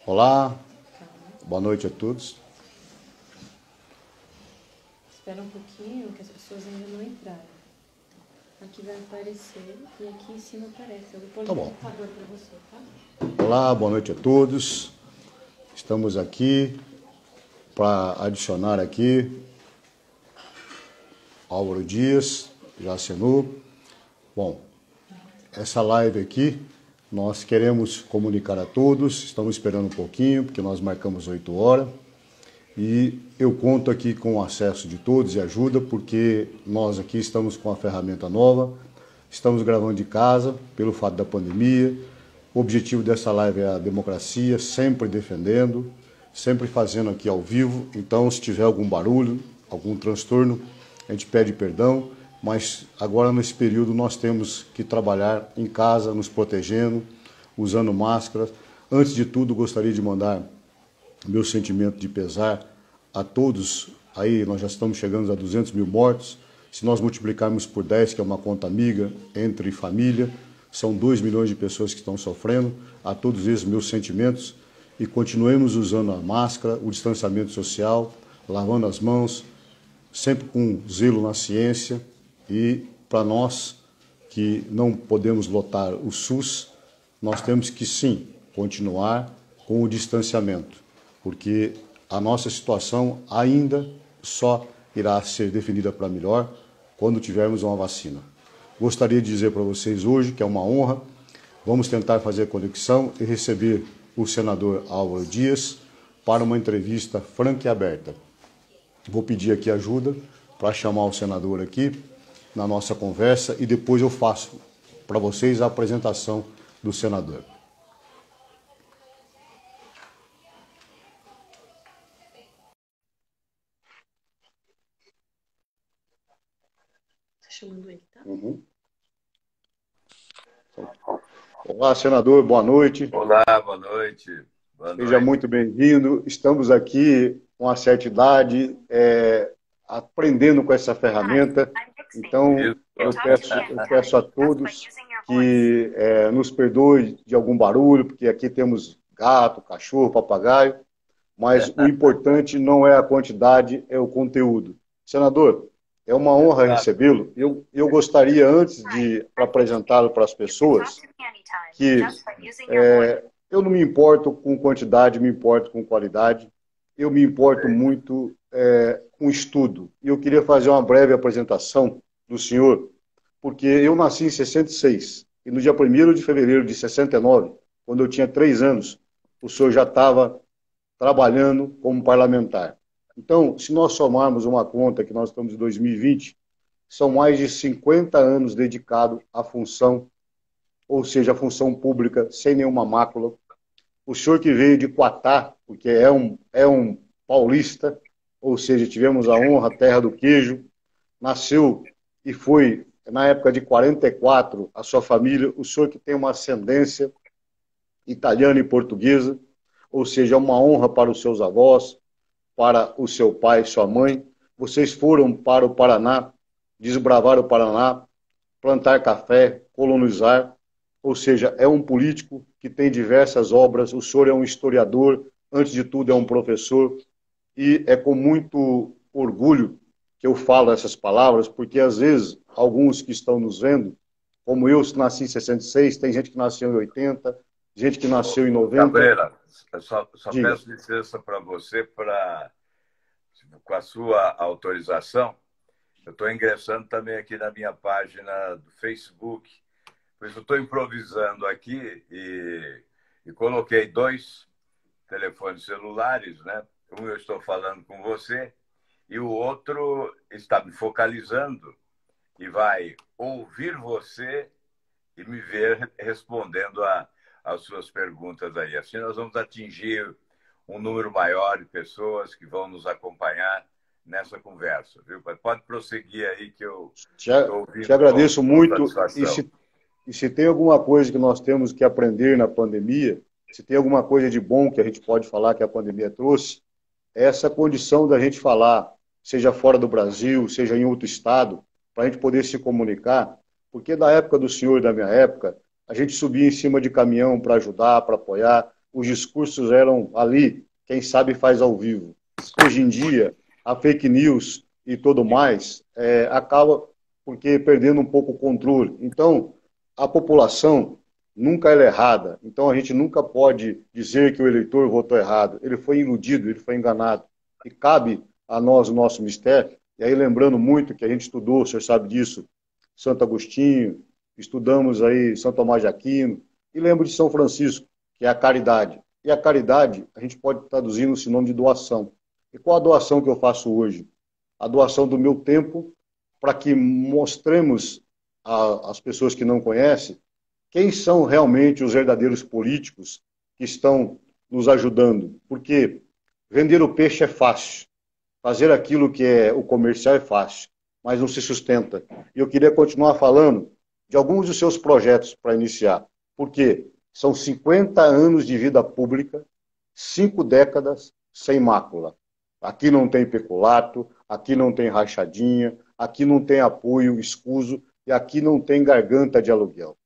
Olá, boa noite a todos. Espera um pouquinho, que as pessoas ainda não entraram. Aqui vai aparecer e aqui em cima aparece. Eu vou pôr Tá no bom. computador para você, tá? Olá, boa noite a todos. Estamos aqui para adicionar aqui Álvaro Dias, já assinou. Bom, essa live aqui, nós queremos comunicar a todos, estamos esperando um pouquinho, porque nós marcamos 8 horas, e eu conto aqui com o acesso de todos e ajuda, porque nós aqui estamos com a ferramenta nova, estamos gravando de casa, pelo fato da pandemia. O objetivo dessa live é a democracia, sempre defendendo, sempre fazendo aqui ao vivo. Então, se tiver algum barulho, algum transtorno, a gente pede perdão, mas agora nesse período nós temos que trabalhar em casa, nos protegendo, usando máscaras. Antes de tudo, gostaria de mandar meu sentimento de pesar a todos. Aí nós já estamos chegando a 200 mil mortos. Se nós multiplicarmos por 10, que é uma conta amiga, entre família, são 2 milhões de pessoas que estão sofrendo. A todos esses meus sentimentos. E continuemos usando a máscara, o distanciamento social, lavando as mãos, sempre com zelo na ciência. E para nós que não podemos lotar o SUS, nós temos que sim continuar com o distanciamento, porque a nossa situação ainda só irá ser definida para melhor quando tivermos uma vacina. Gostaria de dizer para vocês hoje que é uma honra, vamos tentar fazer a conexão e receber o senador Álvaro Dias para uma entrevista franca e aberta. Vou pedir aqui ajuda para chamar o senador aqui na nossa conversa e depois eu faço para vocês a apresentação do senador. Tá chamando ele, tá? Uhum. Olá, senador, boa noite. Olá, boa noite. Boa Seja noite. muito bem-vindo. Estamos aqui com uma certa idade, aprendendo com essa ferramenta. Então, eu peço a todos que nos perdoem de algum barulho, porque aqui temos gato, cachorro, papagaio, mas o importante não é a quantidade, é o conteúdo. Senador, é uma honra recebê-lo. Eu gostaria, antes de apresentá-lo para as pessoas, que eu não me importo com quantidade, me importo com qualidade. Eu me importo muito com estudo. E eu queria fazer uma breve apresentação do senhor, porque eu nasci em 66, e no dia 1º de fevereiro de 69, quando eu tinha 3 anos, o senhor já estava trabalhando como parlamentar. Então, se nós somarmos uma conta, que nós estamos em 2020, são mais de 50 anos dedicados à função, ou seja, à função pública, sem nenhuma mácula. O senhor que veio de Quatá, porque é um paulista, ou seja, tivemos a honra, terra do queijo, nasceu e foi, na época de 44, a sua família, o senhor que tem uma ascendência italiana e portuguesa, ou seja, é uma honra para os seus avós, para o seu pai e sua mãe. Vocês foram para o Paraná, desbravar o Paraná, plantar café, colonizar, ou seja, é um político que tem diversas obras. O senhor é um historiador, antes de tudo é um professor, e é com muito orgulho que eu falo essas palavras, porque às vezes alguns que estão nos vendo, como eu nasci em 66, tem gente que nasceu em 80, gente que nasceu em 90. Cabreira, eu só Diga. peço licença para você, com a sua autorização, eu estou ingressando também aqui na minha página do Facebook, pois eu estou improvisando aqui e coloquei 2 telefones celulares, né? Um eu estou falando com você e o outro está me focalizando e vai ouvir você e me ver respondendo às suas perguntas aí. Assim nós vamos atingir um número maior de pessoas que vão nos acompanhar nessa conversa, viu? Pode prosseguir aí que eu estou ouvindo. Te agradeço muito. Satisfação. E se tem alguma coisa que nós temos que aprender na pandemia, se tem alguma coisa de bom que a gente pode falar que a pandemia trouxe, é essa condição da gente falar, seja fora do Brasil, seja em outro estado, para a gente poder se comunicar, porque da época do senhor e da minha época, a gente subia em cima de caminhão para ajudar, para apoiar, os discursos eram ali, quem sabe faz ao vivo. Hoje em dia, a fake news e tudo mais acaba porque perdendo um pouco o controle. Então, a população nunca ela é errada. Então, a gente nunca pode dizer que o eleitor votou errado. Ele foi iludido, ele foi enganado. E cabe a nós o nosso mistério. E aí, lembrando muito que a gente estudou, o senhor sabe disso, Santo Agostinho, estudamos aí São Tomás de Aquino, e lembro de São Francisco, que é a caridade. E a caridade, a gente pode traduzir no sinônimo de doação. E qual a doação que eu faço hoje? A doação do meu tempo para que mostremos às pessoas que não conhecem quem são realmente os verdadeiros políticos que estão nos ajudando. Porque vender o peixe é fácil, fazer aquilo que é o comercial é fácil, mas não se sustenta. E eu queria continuar falando de alguns dos seus projetos para iniciar. Porque são 50 anos de vida pública, 5 décadas sem mácula. Aqui não tem peculato, aqui não tem rachadinha, aqui não tem apoio escuso e aqui não tem garganta de aluguel.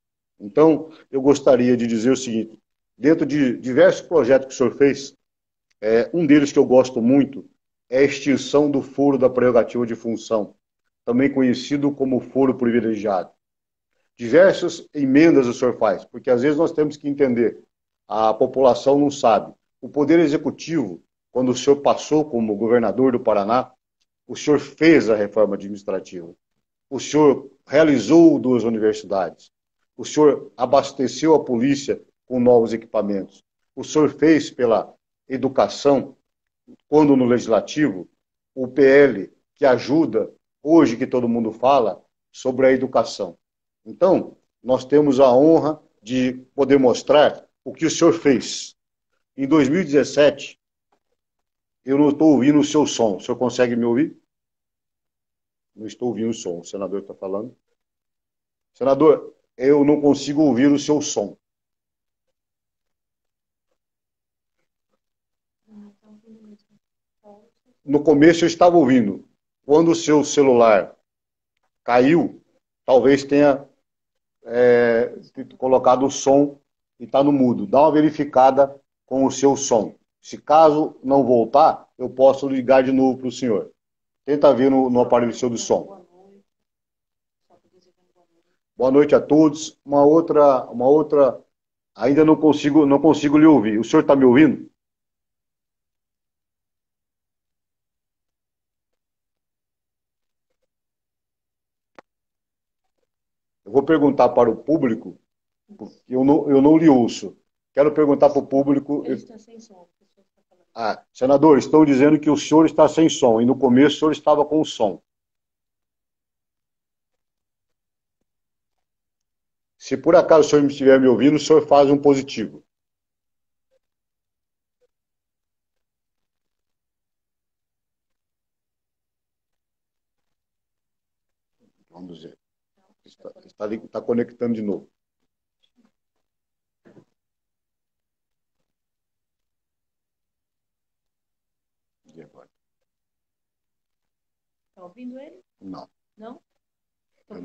Então, eu gostaria de dizer o seguinte, dentro de diversos projetos que o senhor fez, um deles que eu gosto muito é a extinção do foro da prerrogativa de função, também conhecido como foro privilegiado. Diversas emendas o senhor faz, porque às vezes nós temos que entender, a população não sabe. O Poder Executivo, quando o senhor passou como governador do Paraná, o senhor fez a reforma administrativa, o senhor realizou 2 universidades, o senhor abasteceu a polícia com novos equipamentos, o senhor fez pela educação, quando no Legislativo, o PL que ajuda, hoje que todo mundo fala, sobre a educação. Então, nós temos a honra de poder mostrar o que o senhor fez. Em 2017, eu não estou ouvindo o seu som. O senhor consegue me ouvir? Não estou ouvindo o som. O senador está falando. Senador, eu não consigo ouvir o seu som. No começo eu estava ouvindo. Quando o seu celular caiu, talvez tenha colocado o som e está no mudo. Dá uma verificada com o seu som. Se caso não voltar, eu posso ligar de novo para o senhor. Tenta ver no aparelho seu do som. Boa noite a todos. Uma outra, ainda não consigo lhe ouvir. O senhor está me ouvindo? Eu vou perguntar para o público, porque eu não lhe ouço. Quero perguntar para o público. Ele está sem som. Senador, estão dizendo que o senhor está sem som, e no começo o senhor estava com som. Se por acaso o senhor estiver me ouvindo, o senhor faz um positivo. Vamos ver. Está conectando de novo. Está ouvindo ele? Não. Não? Então,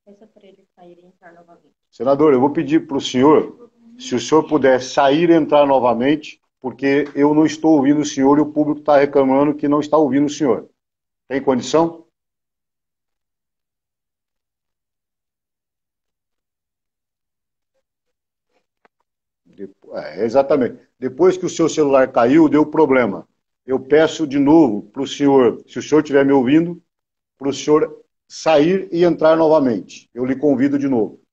peça para ele sair e entrar novamente. Senador, eu vou pedir para o senhor, se o senhor puder sair e entrar novamente, porque eu não estou ouvindo o senhor e o público está reclamando que não está ouvindo o senhor. Tem condição? Exatamente. Depois que o seu celular caiu, deu problema. Eu peço de novo para o senhor, se o senhor estiver me ouvindo, para o senhor sair e entrar novamente. Eu lhe convido de novo.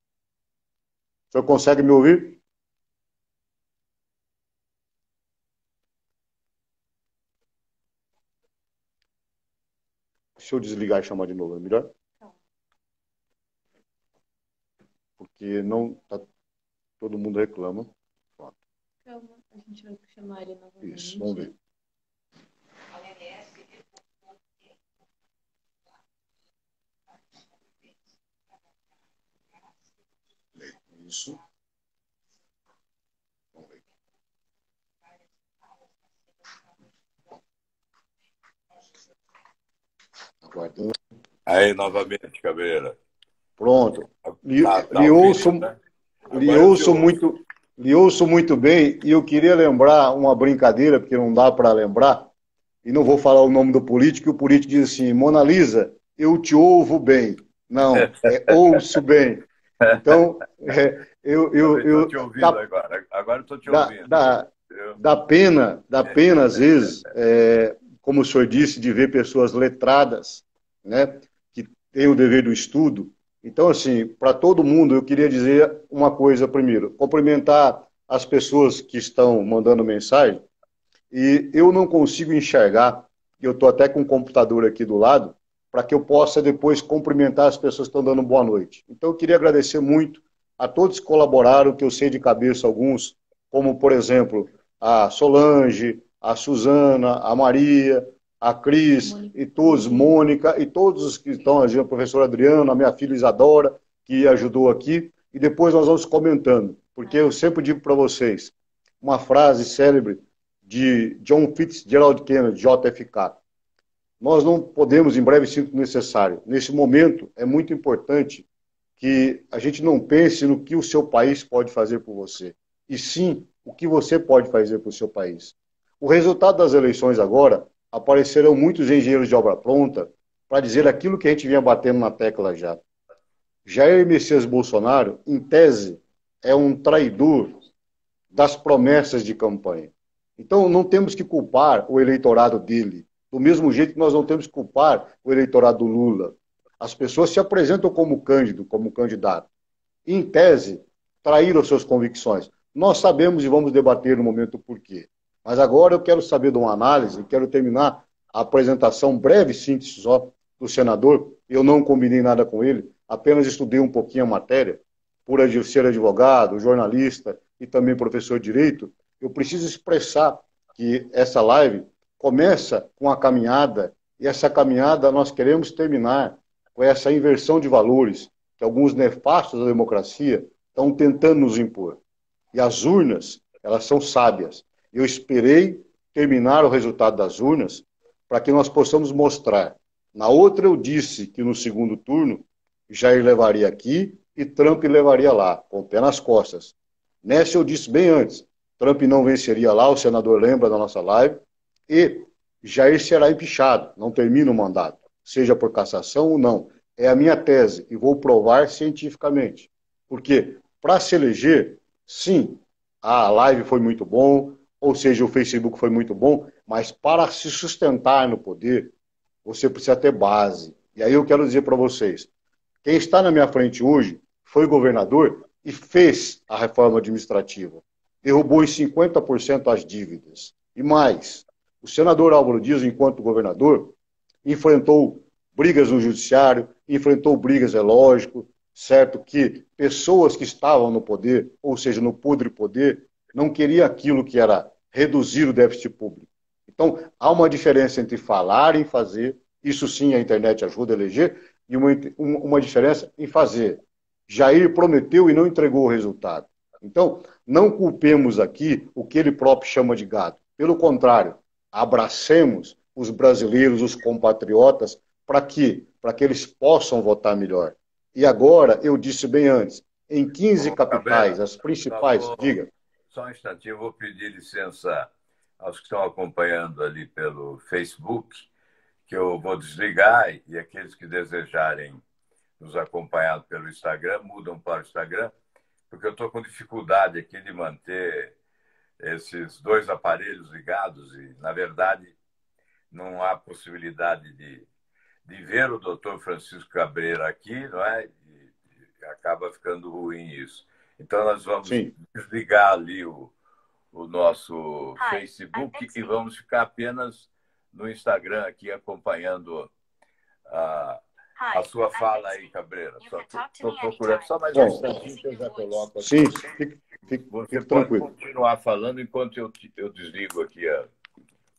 O senhor consegue me ouvir? Se eu desligar e chamar de novo, é melhor? Porque não tá, todo mundo reclama. Calma, a gente vai chamar ele novamente. Isso, vamos ver. Isso. Vamos ver. Aguardando. Aí, novamente, Cabreira. Pronto. Tá ouvindo, ouço, né? lhe ouço muito bem, e eu queria lembrar uma brincadeira, porque não dá para lembrar, e não vou falar o nome do político, e o político diz assim: Mona Lisa, eu te ouvo bem. Não, ouço bem. Então, Estou te ouvindo agora. Agora estou te ouvindo. Dá pena, às vezes, como o senhor disse, de ver pessoas letradas, né, que têm o dever do estudo. Então, assim, para todo mundo, eu queria dizer uma coisa primeiro. Cumprimentar as pessoas que estão mandando mensagem. E eu não consigo enxergar, eu estou até com o computador aqui do lado, para que eu possa depois cumprimentar as pessoas que estão dando boa noite. Então, eu queria agradecer muito a todos que colaboraram, que eu sei de cabeça alguns, como, por exemplo, a Solange, a Suzana, a Maria, a Cris, e todos, Mônica, e todos os que estão aqui, a professora Adriana, a minha filha Isadora, que ajudou aqui, e depois nós vamos comentando, porque eu sempre digo para vocês, uma frase célebre de John Fitzgerald Kennedy, JFK. Nós não podemos, em breve, sinto necessário. Nesse momento, é muito importante que a gente não pense no que o seu país pode fazer por você, e sim o que você pode fazer para o seu país. O resultado das eleições agora, aparecerão muitos engenheiros de obra pronta para dizer aquilo que a gente vinha batendo na tecla já. Jair Messias Bolsonaro, em tese, é um traidor das promessas de campanha. Então, não temos que culpar o eleitorado dele, do mesmo jeito que nós não temos que culpar o eleitorado do Lula. As pessoas se apresentam como cândido, como candidato. E, em tese, traíram suas convicções. Nós sabemos e vamos debater no momento o porquê. Mas agora eu quero saber de uma análise, quero terminar a apresentação, breve síntese só, do senador. Eu não combinei nada com ele, apenas estudei um pouquinho a matéria, por ser advogado, jornalista e também professor de direito. Eu preciso expressar que essa live começa com a caminhada, e essa caminhada nós queremos terminar com essa inversão de valores que alguns nefastos da democracia estão tentando nos impor. E as urnas, elas são sábias. Eu esperei terminar o resultado das urnas para que nós possamos mostrar. Na outra eu disse que no segundo turno Jair levaria aqui e Trump levaria lá, com o pé nas costas. Nessa eu disse bem antes, Trump não venceria lá, o senador lembra da nossa live, e Jair será empichado, não termina o mandato, seja por cassação ou não. É a minha tese, e vou provar cientificamente. Porque, para se eleger, sim, a live foi muito bom, ou seja, o Facebook foi muito bom, mas para se sustentar no poder, você precisa ter base. E aí eu quero dizer para vocês, quem está na minha frente hoje foi governador e fez a reforma administrativa. Derrubou em 50% as dívidas. E mais, o senador Álvaro Dias, enquanto governador, enfrentou brigas no judiciário, enfrentou brigas, é lógico, certo, que pessoas que estavam no poder, ou seja, no podre poder, não queriam aquilo que era reduzir o déficit público. Então, há uma diferença entre falar e fazer, isso sim a internet ajuda a eleger, e uma diferença em fazer. Jair prometeu e não entregou o resultado. Então, não culpemos aqui o que ele próprio chama de gado. Pelo contrário, abracemos os brasileiros, os compatriotas, para quê? Para que eles possam votar melhor. E agora, eu disse bem antes, em 15 capitais, as principais, diga. Só um instantinho, eu vou pedir licença aos que estão acompanhando ali pelo Facebook, que eu vou desligar, e aqueles que desejarem nos acompanhar pelo Instagram, mudam para o Instagram, porque eu estou com dificuldade aqui de manter esses dois aparelhos ligados e, na verdade, não há possibilidade de ver o doutor Francisco Cabreira aqui, não é? E acaba ficando ruim isso. Então, nós vamos desligar ali o nosso Facebook e vamos ficar apenas no Instagram aqui acompanhando a sua fala aí, Cabreira. Estou procurando só mais um instantinho que eu já coloco aqui. Sim, Você pode continuar falando enquanto eu desligo aqui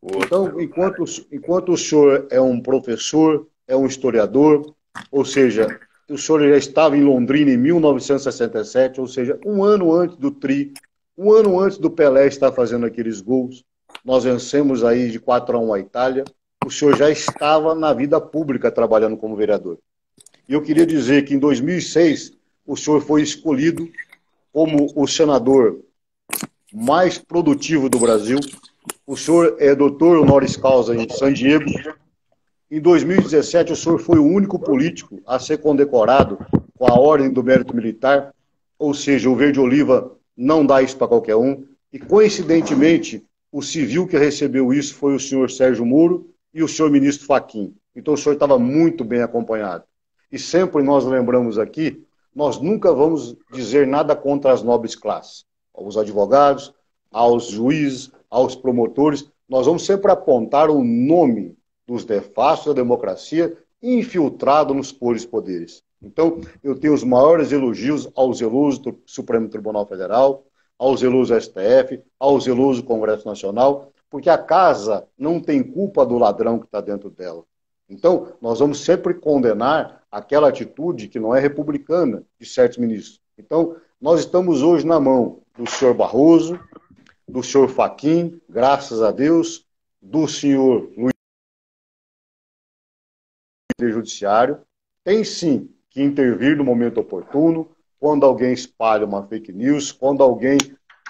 o outro. Então, enquanto o senhor é um professor, é um historiador, ou seja, o senhor já estava em Londrina em 1967, ou seja, um ano antes do Tri, um ano antes do Pelé estar fazendo aqueles gols, nós vencemos aí de 4-1 a Itália, o senhor já estava na vida pública trabalhando como vereador. E eu queria dizer que em 2006 o senhor foi escolhido como o senador mais produtivo do Brasil. O senhor é doutor honoris causa em San Diego. Em 2017, o senhor foi o único político a ser condecorado com a Ordem do Mérito Militar, ou seja, o Verde Oliva não dá isso para qualquer um. E, coincidentemente, o civil que recebeu isso foi o senhor Sérgio Moro e o senhor ministro Fachin. Então, o senhor estava muito bem acompanhado. E sempre nós lembramos aqui, nós nunca vamos dizer nada contra as nobres classes, aos advogados, aos juízes, aos promotores. Nós vamos sempre apontar o nome dos nefastos da democracia infiltrado nos poderes. Então, eu tenho os maiores elogios ao zeloso do Supremo Tribunal Federal, ao zeloso STF, ao zeloso Congresso Nacional, porque a casa não tem culpa do ladrão que está dentro dela. Então, nós vamos sempre condenar aquela atitude que não é republicana de certos ministros. Então, nós estamos hoje na mão do senhor Barroso, do senhor Fachin, graças a Deus, do senhor Luiz Judiciário. Tem sim que intervir no momento oportuno, quando alguém espalha uma fake news, quando alguém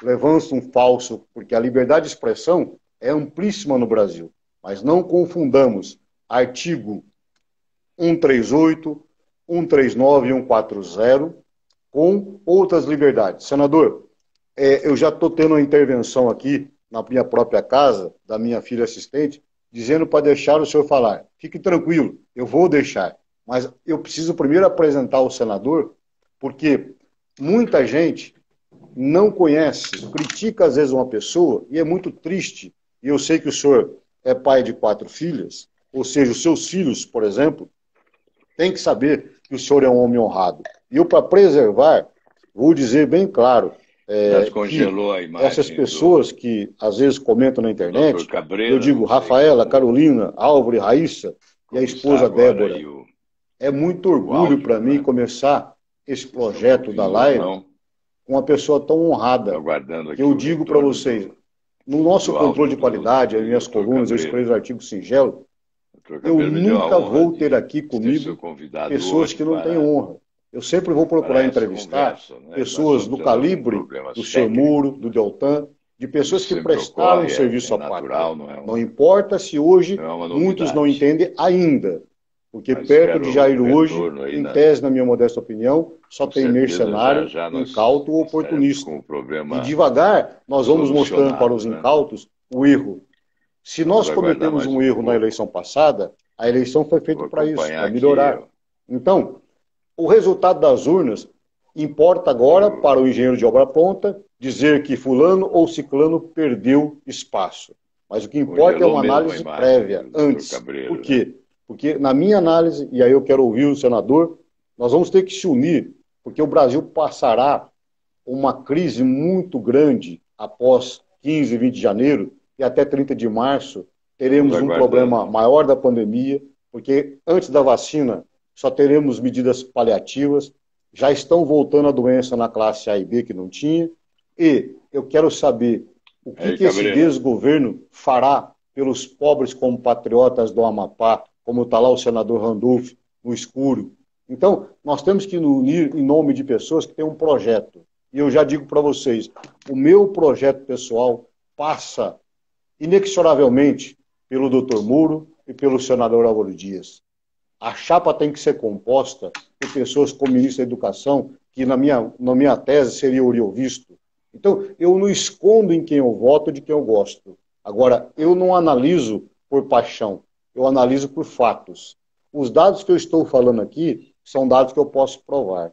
levanta um falso, porque a liberdade de expressão é amplíssima no Brasil. Mas não confundamos artigo 138, 139 e 140 com outras liberdades. Senador, eu já estou tendo uma intervenção aqui na minha própria casa, da minha filha assistente, dizendo para deixar o senhor falar. Fique tranquilo, eu vou deixar. Mas eu preciso primeiro apresentar o senador, porque muita gente não conhece, critica às vezes uma pessoa, e é muito triste. E eu sei que o senhor é pai de 4 filhas, ou seja, os seus filhos, por exemplo, têm que saber que o senhor é um homem honrado. E eu, para preservar, vou dizer bem claro, congelou a imagem essas pessoas que às vezes comentam na internet, eu digo Rafaela, Carolina, Álvaro e Raíssa, e a esposa Débora, é muito orgulho para mim começar esse projeto da live com uma pessoa tão honrada, que eu digo para vocês, no nosso controle de qualidade, as minhas colunas, eu escrevo os artigos singelos, eu nunca vou ter aqui comigo pessoas que não têm honra. Eu sempre vou procurar entrevistar pessoas do calibre do senhor Muro, do Deltan, de pessoas que prestaram serviço à pátria. Não importa se hoje muitos não entendem ainda, porque perto de Jair hoje, em tese, na minha modesta opinião, só tem mercenário, incauto ou oportunista. E devagar nós vamos mostrando para os incautos o erro. Se nós cometemos um erro na eleição passada, a eleição foi feita para isso, para melhorar. Então, o resultado das urnas importa agora para o engenheiro de obra pronta dizer que fulano ou ciclano perdeu espaço. Mas o que importa é uma análise prévia, antes. Por quê? Porque na minha análise, e aí eu quero ouvir o senador, nós vamos ter que se unir, porque o Brasil passará uma crise muito grande após 15 e 20 de janeiro, e até 30 de março teremos um problema maior da pandemia, porque antes da vacina só teremos medidas paliativas, já estão voltando a doença na classe A e B que não tinha, e eu quero saber o que esse desgoverno fará pelos pobres compatriotas do Amapá, como está lá o senador Randolph, no escuro. Então, nós temos que nos unir em nome de pessoas que têm um projeto. E eu já digo para vocês, o meu projeto pessoal passa inexoravelmente pelo Dr. Muro e pelo senador Álvaro Dias. A chapa tem que ser composta por pessoas como ministro da Educação, que na minha tese seria Oriovisto. Então, eu não escondo em quem eu voto de quem eu gosto. Agora, eu não analiso por paixão, eu analiso por fatos. Os dados que eu estou falando aqui são dados que eu posso provar.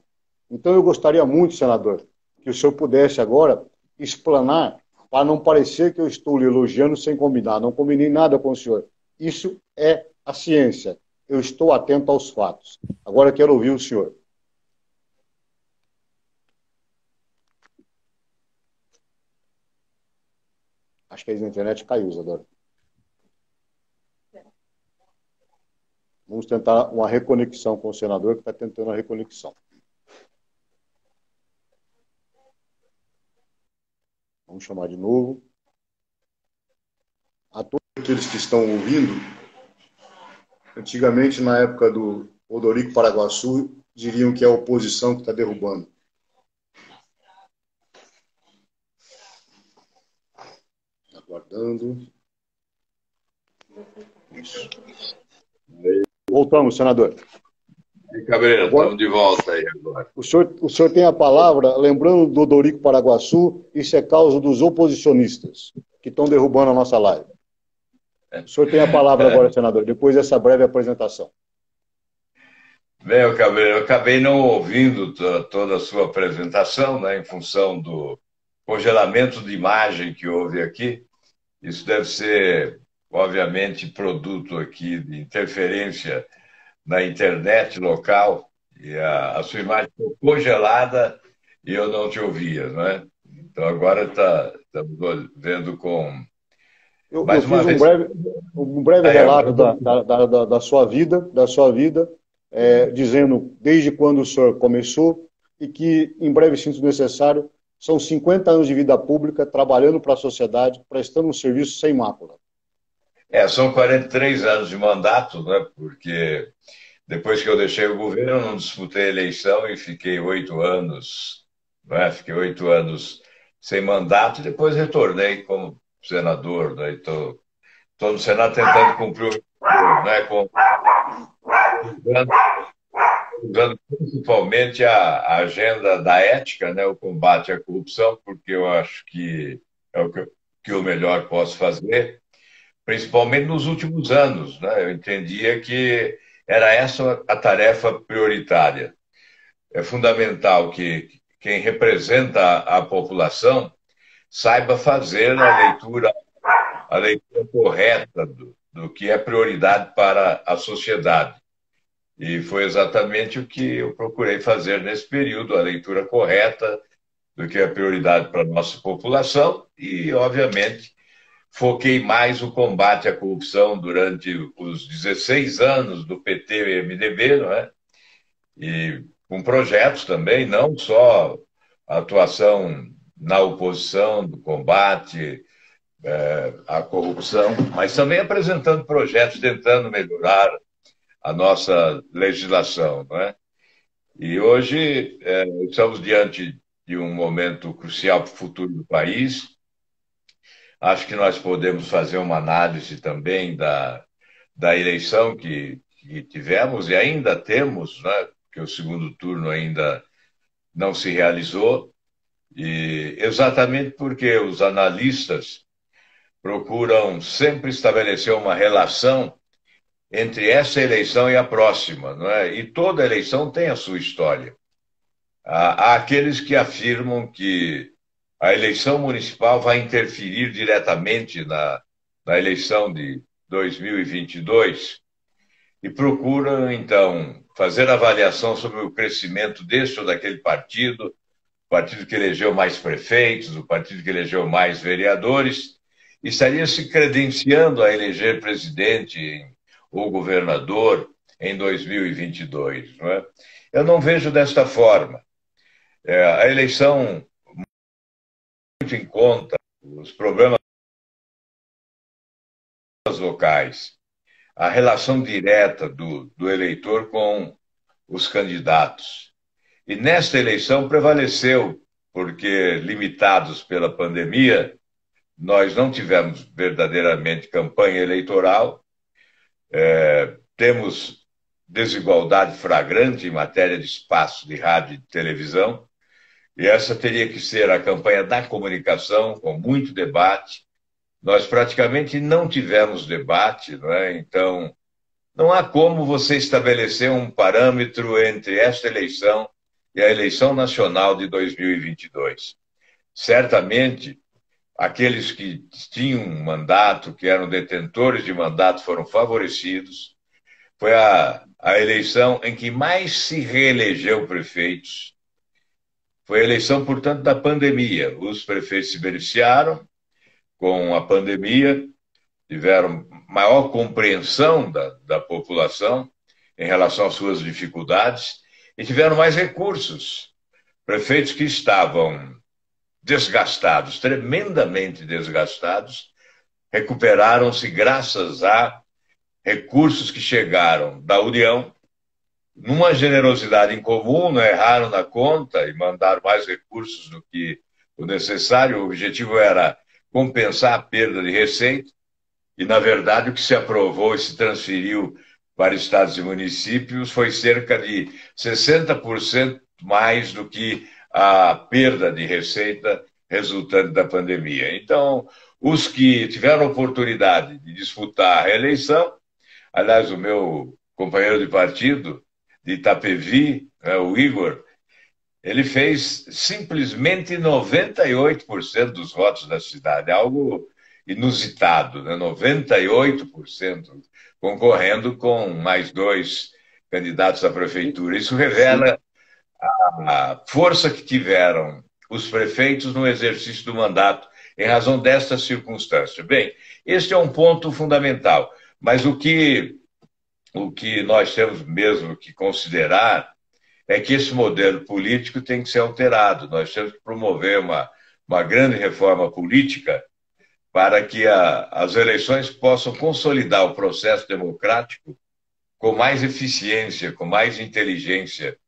Então, eu gostaria muito, senador, que o senhor pudesse agora explanar, para não parecer que eu estou lhe elogiando sem combinar. Não combinei nada com o senhor. Isso é a ciência. Eu estou atento aos fatos. Agora eu quero ouvir o senhor. Acho que a internet caiu, Isadora. Vamos tentar uma reconexão com o senador, que está tentando a reconexão. Vamos chamar de novo. A todos aqueles que estão ouvindo, antigamente, na época do Odorico Paraguaçu, diriam que é a oposição que está derrubando. Encerrando. Isso. Voltamos, senador. Cabreira, estamos de volta aí agora. O senhor tem a palavra, lembrando do Dorico Paraguaçu, isso é causa dos oposicionistas, que estão derrubando a nossa live. O senhor tem a palavra agora, senador, depois dessa breve apresentação. Bem, Cabreira, eu acabei não ouvindo toda a sua apresentação, né, em função do congelamento de imagem que houve aqui. Isso deve ser, obviamente, produto aqui de interferência na internet local, e a sua imagem ficou congelada e eu não te ouvia, não é? Então agora estamos vendo com... Eu fiz um breve relato da sua vida, dizendo desde quando o senhor começou e que, em breve, sinto necessário, são 50 anos de vida pública, trabalhando para a sociedade, prestando um serviço sem mácula. São 43 anos de mandato, né? Porque depois que eu deixei o governo, eu não disputei a eleição e fiquei 8 anos, né? Fiquei 8 anos sem mandato e depois retornei como senador, né? Estou no Senado tentando cumprir o né? Usando principalmente a agenda da ética, né? O combate à corrupção, porque eu acho que é o que eu melhor posso fazer, principalmente nos últimos anos, né? Eu entendia que era essa a tarefa prioritária. É fundamental que quem representa a população saiba fazer a leitura correta do que é prioridade para a sociedade. E foi exatamente o que eu procurei fazer nesse período, a leitura correta do que é prioridade para a nossa população e, obviamente, foquei mais o combate à corrupção durante os 16 anos do PT e MDB, não é? E com projetos também, não só a atuação na oposição, do combate à corrupção, mas também apresentando projetos tentando melhorar a nossa legislação, não é? E hoje estamos diante de um momento crucial para o futuro do país. Acho que nós podemos fazer uma análise também da eleição que tivemos e ainda temos, né? Porque o segundo turno ainda não se realizou, e exatamente porque os analistas procuram sempre estabelecer uma relação entre essa eleição e a próxima, não é? E toda eleição tem a sua história. Há aqueles que afirmam que a eleição municipal vai interferir diretamente na eleição de 2022 e procuram, então, fazer avaliação sobre o crescimento deste ou daquele partido, o partido que elegeu mais prefeitos, o partido que elegeu mais vereadores, e estaria se credenciando a eleger presidente ou governador em 2022. Não é? Eu não vejo desta forma. A eleição muito em conta os problemas locais, a relação direta do eleitor com os candidatos. E nesta eleição prevaleceu, porque limitados pela pandemia, nós não tivemos verdadeiramente campanha eleitoral, temos desigualdade flagrante em matéria de espaço de rádio e de televisão, e essa teria que ser a campanha da comunicação, com muito debate. Nós praticamente não tivemos debate, não é? Então, não há como você estabelecer um parâmetro entre esta eleição e a eleição nacional de 2022. Certamente, aqueles que tinham um mandato, que eram detentores de mandato, foram favorecidos. Foi a eleição em que mais se reelegeu prefeitos. Foi a eleição, portanto, da pandemia. Os prefeitos se beneficiaram com a pandemia, tiveram maior compreensão da população em relação às suas dificuldades e tiveram mais recursos. Prefeitos que estavam desgastados, tremendamente desgastados, recuperaram-se graças a recursos que chegaram da União, numa generosidade incomum, não erraram na conta e mandaram mais recursos do que o necessário. O objetivo era compensar a perda de receita, e, na verdade, o que se aprovou e se transferiu para estados e municípios foi cerca de 60% mais do que a perda de receita resultante da pandemia. Então, os que tiveram a oportunidade de disputar a reeleição, aliás, o meu companheiro de partido, de Itapevi, o Igor, ele fez simplesmente 98% dos votos da cidade, algo inusitado, né? 98%, concorrendo com mais 2 candidatos à prefeitura. Isso revela a força que tiveram os prefeitos no exercício do mandato em razão desta circunstância. Bem, este é um ponto fundamental, mas o que nós temos mesmo que considerar é que esse modelo político tem que ser alterado. Nós temos que promover uma grande reforma política para que as eleições possam consolidar o processo democrático com mais eficiência, com mais inteligência,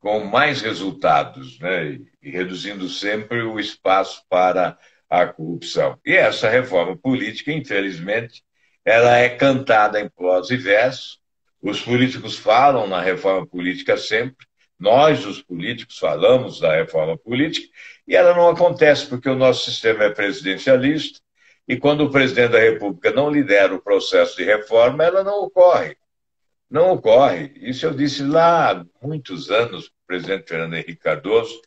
com mais resultados, né? E reduzindo sempre o espaço para a corrupção. E essa reforma política, infelizmente, ela é cantada em prosa e verso. Os políticos falam na reforma política sempre, nós, os políticos, falamos da reforma política, e ela não acontece porque o nosso sistema é presidencialista, e quando o presidente da República não lidera o processo de reforma, ela não ocorre. Não ocorre. Isso eu disse lá há muitos anos, o presidente Fernando Henrique Cardoso,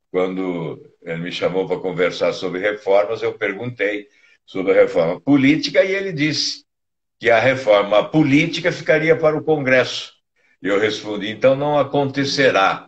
quando ele me chamou para conversar sobre reformas, eu perguntei sobre a reforma política e ele disse que a reforma política ficaria para o Congresso. E eu respondi, então não acontecerá,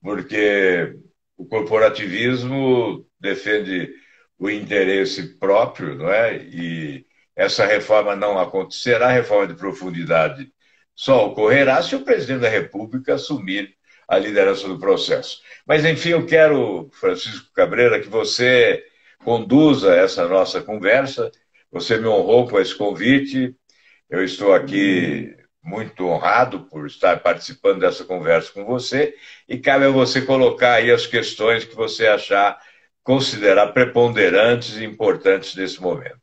porque o corporativismo defende o interesse próprio, não é? E essa reforma não acontecerá, a reforma de profundidade só ocorrerá se o presidente da República assumir a liderança do processo. Mas, enfim, eu quero, Francisco Cabreira, que você conduza essa nossa conversa. Você me honrou com esse convite. Eu estou aqui muito honrado por estar participando dessa conversa com você e cabe a você colocar aí as questões que você achar, considerar preponderantes e importantes nesse momento.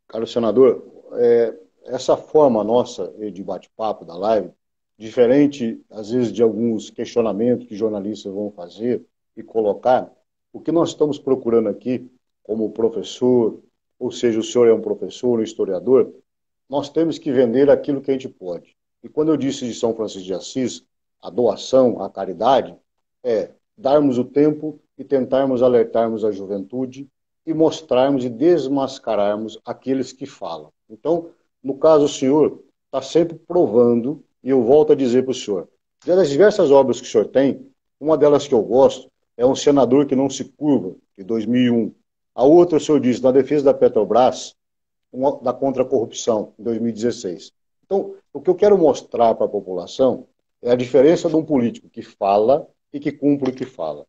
Caro senador, essa forma nossa de bate-papo da live, diferente, às vezes, de alguns questionamentos que jornalistas vão fazer e colocar, o que nós estamos procurando aqui, como professor, ou seja, o senhor é um professor, um historiador, nós temos que vender aquilo que a gente pode. E quando eu disse de São Francisco de Assis, a doação, a caridade, é darmos o tempo e tentarmos alertarmos a juventude e mostrarmos e desmascararmos aqueles que falam. Então, no caso, o senhor está sempre provando, e eu volto a dizer para o senhor, das diversas obras que o senhor tem, uma delas que eu gosto é Um Senador que Não Se Curva, de 2001. A outra, o senhor diz, na defesa da Petrobras, da contra-corrupção, em 2016. Então, o que eu quero mostrar para a população é a diferença de um político que fala e que cumpre o que fala.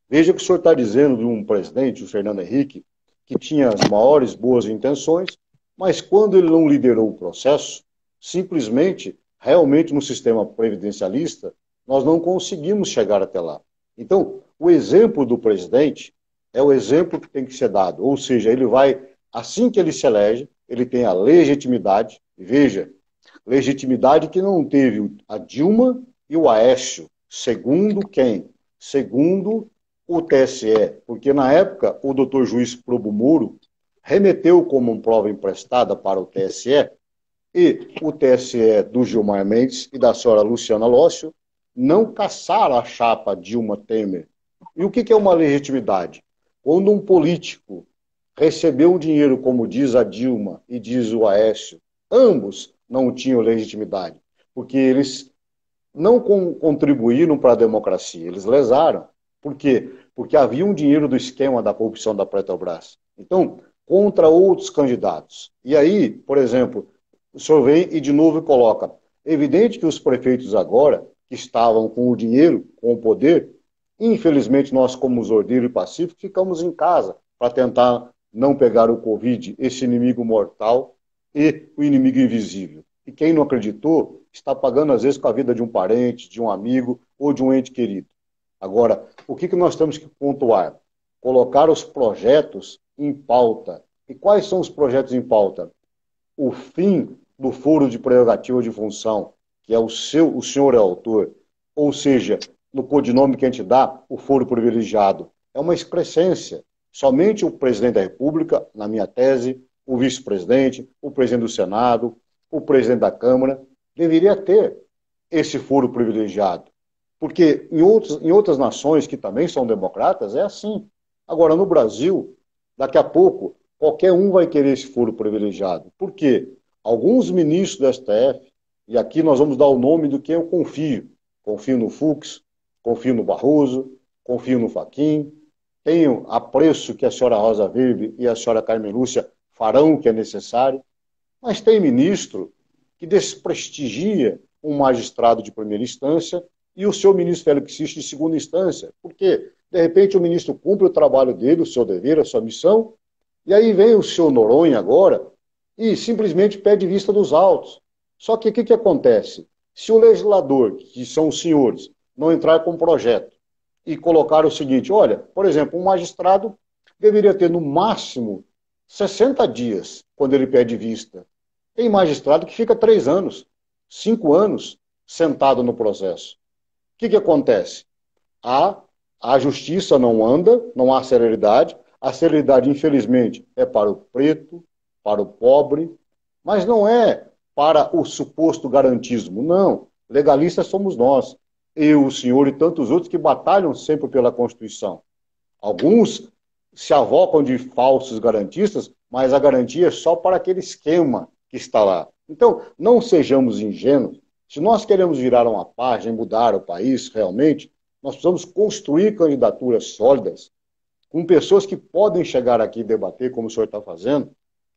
Veja que o senhor está dizendo de um presidente, o Fernando Henrique, que tinha as maiores boas intenções, mas quando ele não liderou o processo, simplesmente, realmente no sistema previdencialista, nós não conseguimos chegar até lá. Então, o exemplo do presidente é o exemplo que tem que ser dado, ou seja, ele vai, assim que ele se elege, ele tem a legitimidade, e veja, legitimidade que não teve a Dilma e o Aécio, segundo quem? Segundo o TSE, porque na época o doutor juiz Probo Moro remeteu como prova emprestada para o TSE e o TSE do Gilmar Mendes e da senhora Luciana Lócio não cassaram a chapa Dilma Temer. E o que é uma legitimidade? Quando um político recebeu um dinheiro, como diz a Dilma e diz o Aécio, ambos não tinham legitimidade, porque eles não contribuíram para a democracia, eles lesaram. Por quê? Porque havia um dinheiro do esquema da corrupção da Petrobras. Então, contra outros candidatos. E aí, por exemplo, o senhor vem e de novo coloca, evidente que os prefeitos agora, que estavam com o dinheiro, com o poder, infelizmente nós, como Ordeiro e Pacífico, ficamos em casa para tentar não pegar o Covid, esse inimigo mortal e o inimigo invisível. E quem não acreditou está pagando, às vezes, com a vida de um parente, de um amigo ou de um ente querido. Agora, o que nós temos que pontuar? colocar os projetos em pauta. E quais são os projetos em pauta? O fim do foro de prerrogativa de função, que é o senhor é autor, ou seja, no codinome que a gente dá, o foro privilegiado. É uma excrescência. Somente o presidente da República, na minha tese, o vice-presidente, o presidente do Senado, o presidente da Câmara, deveria ter esse foro privilegiado. Porque em outras nações que também são democratas, é assim. Agora, no Brasil, daqui a pouco, qualquer um vai querer esse foro privilegiado. Por quê? Alguns ministros do STF, e aqui nós vamos dar o nome do que eu confio. Confio no Fux, confio no Barroso, confio no Fachin, tenho apreço que a senhora Rosa Weber e a senhora Carmen Lúcia farão o que é necessário, mas tem ministro que desprestigia um magistrado de primeira instância e o seu ministro Félix Xiste de segunda instância. Por quê? De repente o ministro cumpre o trabalho dele, o seu dever, a sua missão, e aí vem o senhor Noronha agora e simplesmente pede vista dos autos. Só que o que acontece? Se o legislador, que são os senhores, não entrar com um projeto e colocar o seguinte, olha, por exemplo, um magistrado deveria ter no máximo 60 dias quando ele pede vista. Tem magistrado que fica 3 anos, 5 anos sentado no processo. O que acontece? A justiça não anda, não há celeridade. A celeridade, infelizmente, é para o preto, para o pobre, mas não é para o suposto garantismo. Não, legalistas somos nós. Eu, o senhor e tantos outros que batalham sempre pela Constituição. Alguns se avocam de falsos garantistas, mas a garantia é só para aquele esquema que está lá. Então, não sejamos ingênuos. Se nós queremos virar uma página e mudar o país realmente, nós precisamos construir candidaturas sólidas, com pessoas que podem chegar aqui e debater, como o senhor está fazendo,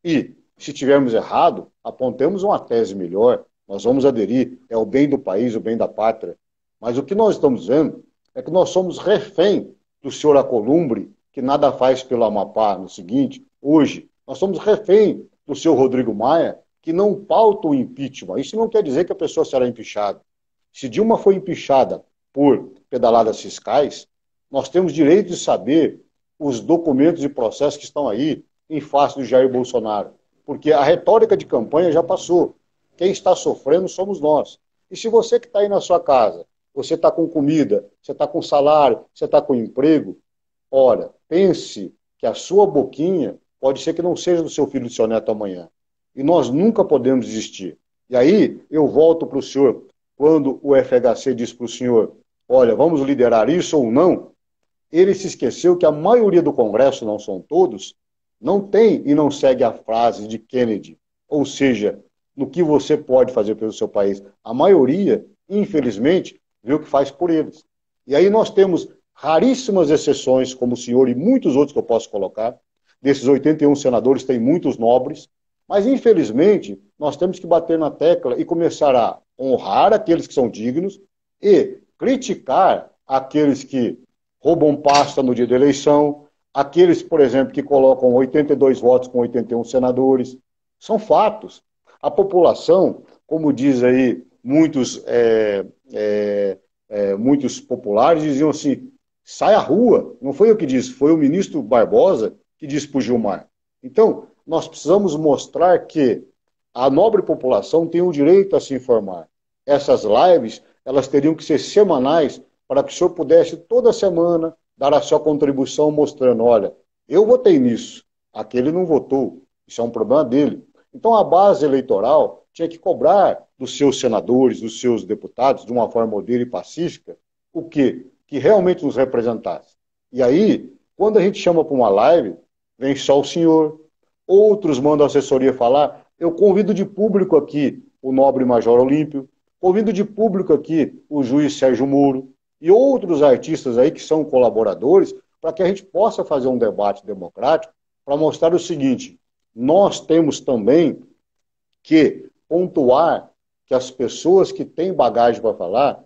e, se tivermos errado, apontemos uma tese melhor, nós vamos aderir, é o bem do país, o bem da pátria. Mas o que nós estamos vendo é que nós somos refém do senhor Alcolumbre, que nada faz pelo Amapá no seguinte, hoje, nós somos refém do senhor Rodrigo Maia, que não pauta o impeachment. Isso não quer dizer que a pessoa será empichada. Se Dilma foi empichada por pedaladas fiscais, nós temos direito de saber os documentos e processos que estão aí em face do Jair Bolsonaro. Porque a retórica de campanha já passou. Quem está sofrendo somos nós. E se você que está aí na sua casa, você está com comida, você está com salário, você está com emprego, ora, pense que a sua boquinha pode ser que não seja do seu filho e do seu neto amanhã. E nós nunca podemos desistir. E aí eu volto para o senhor, quando o FHC diz para o senhor, olha, vamos liderar isso ou não, ele se esqueceu que a maioria do Congresso, não são todos, não tem e não segue a frase de Kennedy, ou seja, no que você pode fazer pelo seu país. A maioria, infelizmente, vê o que faz por eles. E aí nós temos raríssimas exceções, como o senhor e muitos outros que eu posso colocar. Desses 81 senadores, tem muitos nobres, mas infelizmente nós temos que bater na tecla e começar a honrar aqueles que são dignos e criticar aqueles que roubam pasta no dia da eleição, aqueles, por exemplo, que colocam 82 votos com 81 senadores. São fatos. A população, como diz aí muitos populares, diziam assim, sai à rua. Não foi eu que disse, foi o ministro Barbosa que disse para o Gilmar. Então, nós precisamos mostrar que a nobre população tem o direito a se informar. Essas lives, elas teriam que ser semanais para que o senhor pudesse, toda semana, dar a sua contribuição mostrando, olha, eu votei nisso, aquele não votou, isso é um problema dele. Então a base eleitoral tinha que cobrar dos seus senadores, dos seus deputados, de uma forma modelo e pacífica, o quê? Que realmente nos representasse. E aí, quando a gente chama para uma live, vem só o senhor, outros mandam a assessoria falar, eu convido de público aqui o nobre Major Olímpio, convido de público aqui o juiz Sérgio Moro, e outros artistas aí que são colaboradores, para que a gente possa fazer um debate democrático, para mostrar o seguinte, nós temos também que pontuar que as pessoas que têm bagagem para falar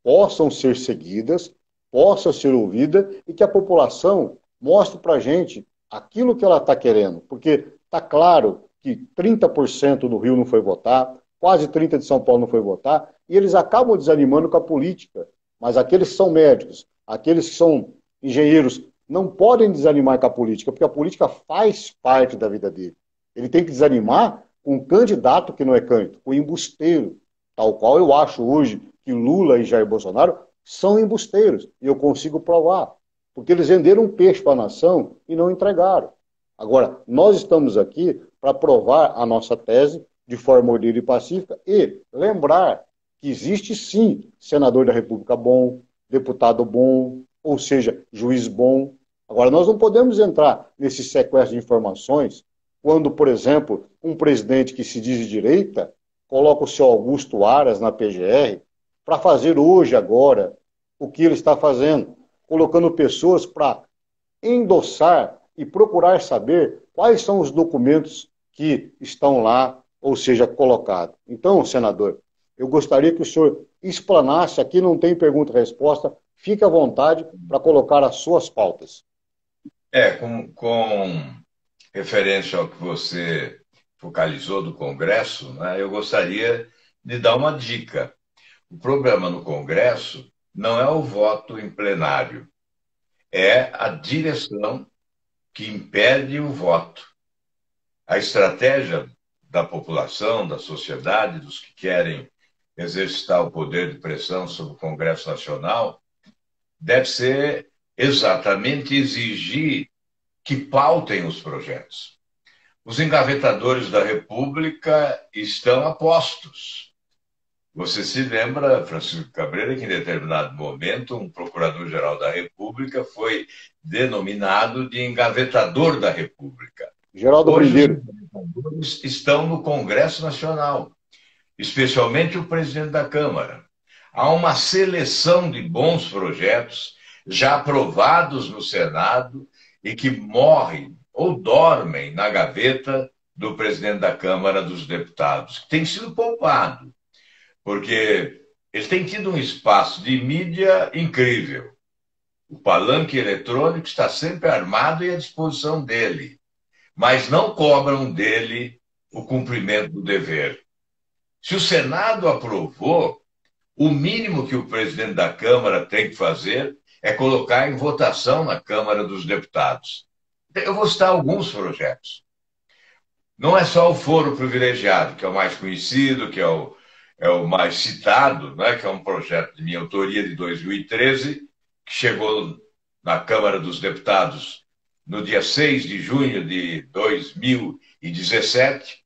possam ser seguidas, possam ser ouvidas e que a população mostre para a gente aquilo que ela está querendo. Porque está claro que 30% no Rio não foi votar, quase 30% de São Paulo não foi votar, e eles acabam desanimando com a política. Mas aqueles que são médicos, aqueles que são engenheiros não podem desanimar com a política, porque a política faz parte da vida dele. Ele tem que desanimar com um candidato que não é candidato, com um embusteiro, tal qual eu acho hoje que Lula e Jair Bolsonaro são embusteiros, e eu consigo provar, porque eles venderam um peixe para a nação e não entregaram. Agora, nós estamos aqui para provar a nossa tese de forma ordeira e pacífica e lembrar que existe sim senador da República bom, deputado bom, ou seja, juiz bom. Agora, nós não podemos entrar nesse sequestro de informações quando, por exemplo, um presidente que se diz de direita coloca o seu Augusto Aras na PGR para fazer hoje, agora, o que ele está fazendo, colocando pessoas para endossar e procurar saber quais são os documentos que estão lá, ou seja, colocados. Então, senador, eu gostaria que o senhor explanasse, aqui não tem pergunta e resposta, fique à vontade para colocar as suas pautas. Com referência ao que você focalizou do Congresso, né, eu gostaria de dar uma dica. O problema no Congresso não é o voto em plenário, é a direção que impede o voto. A estratégia da população, da sociedade, dos que querem exercitar o poder de pressão sobre o Congresso Nacional, deve ser exatamente exigir que pautem os projetos. Os engavetadores da República estão a postos. Você se lembra, Francisco Cabreira, que em determinado momento um procurador-geral da República foi denominado de engavetador da República. Geraldo Hoje, os engavetadores estão no Congresso Nacional, especialmente o presidente da Câmara. Há uma seleção de bons projetos já aprovados no Senado e que morrem ou dormem na gaveta do presidente da Câmara dos Deputados, que tem sido poupado, porque ele tem tido um espaço de mídia incrível. O palanque eletrônico está sempre armado e à disposição dele, mas não cobram dele o cumprimento do dever. Se o Senado aprovou, o mínimo que o presidente da Câmara tem que fazer é colocar em votação na Câmara dos Deputados. Eu vou citar alguns projetos. Não é só o foro privilegiado, que é o mais conhecido, que é o mais citado, né, que é um projeto de minha autoria de 2013, que chegou na Câmara dos Deputados no dia 6 de junho de 2017.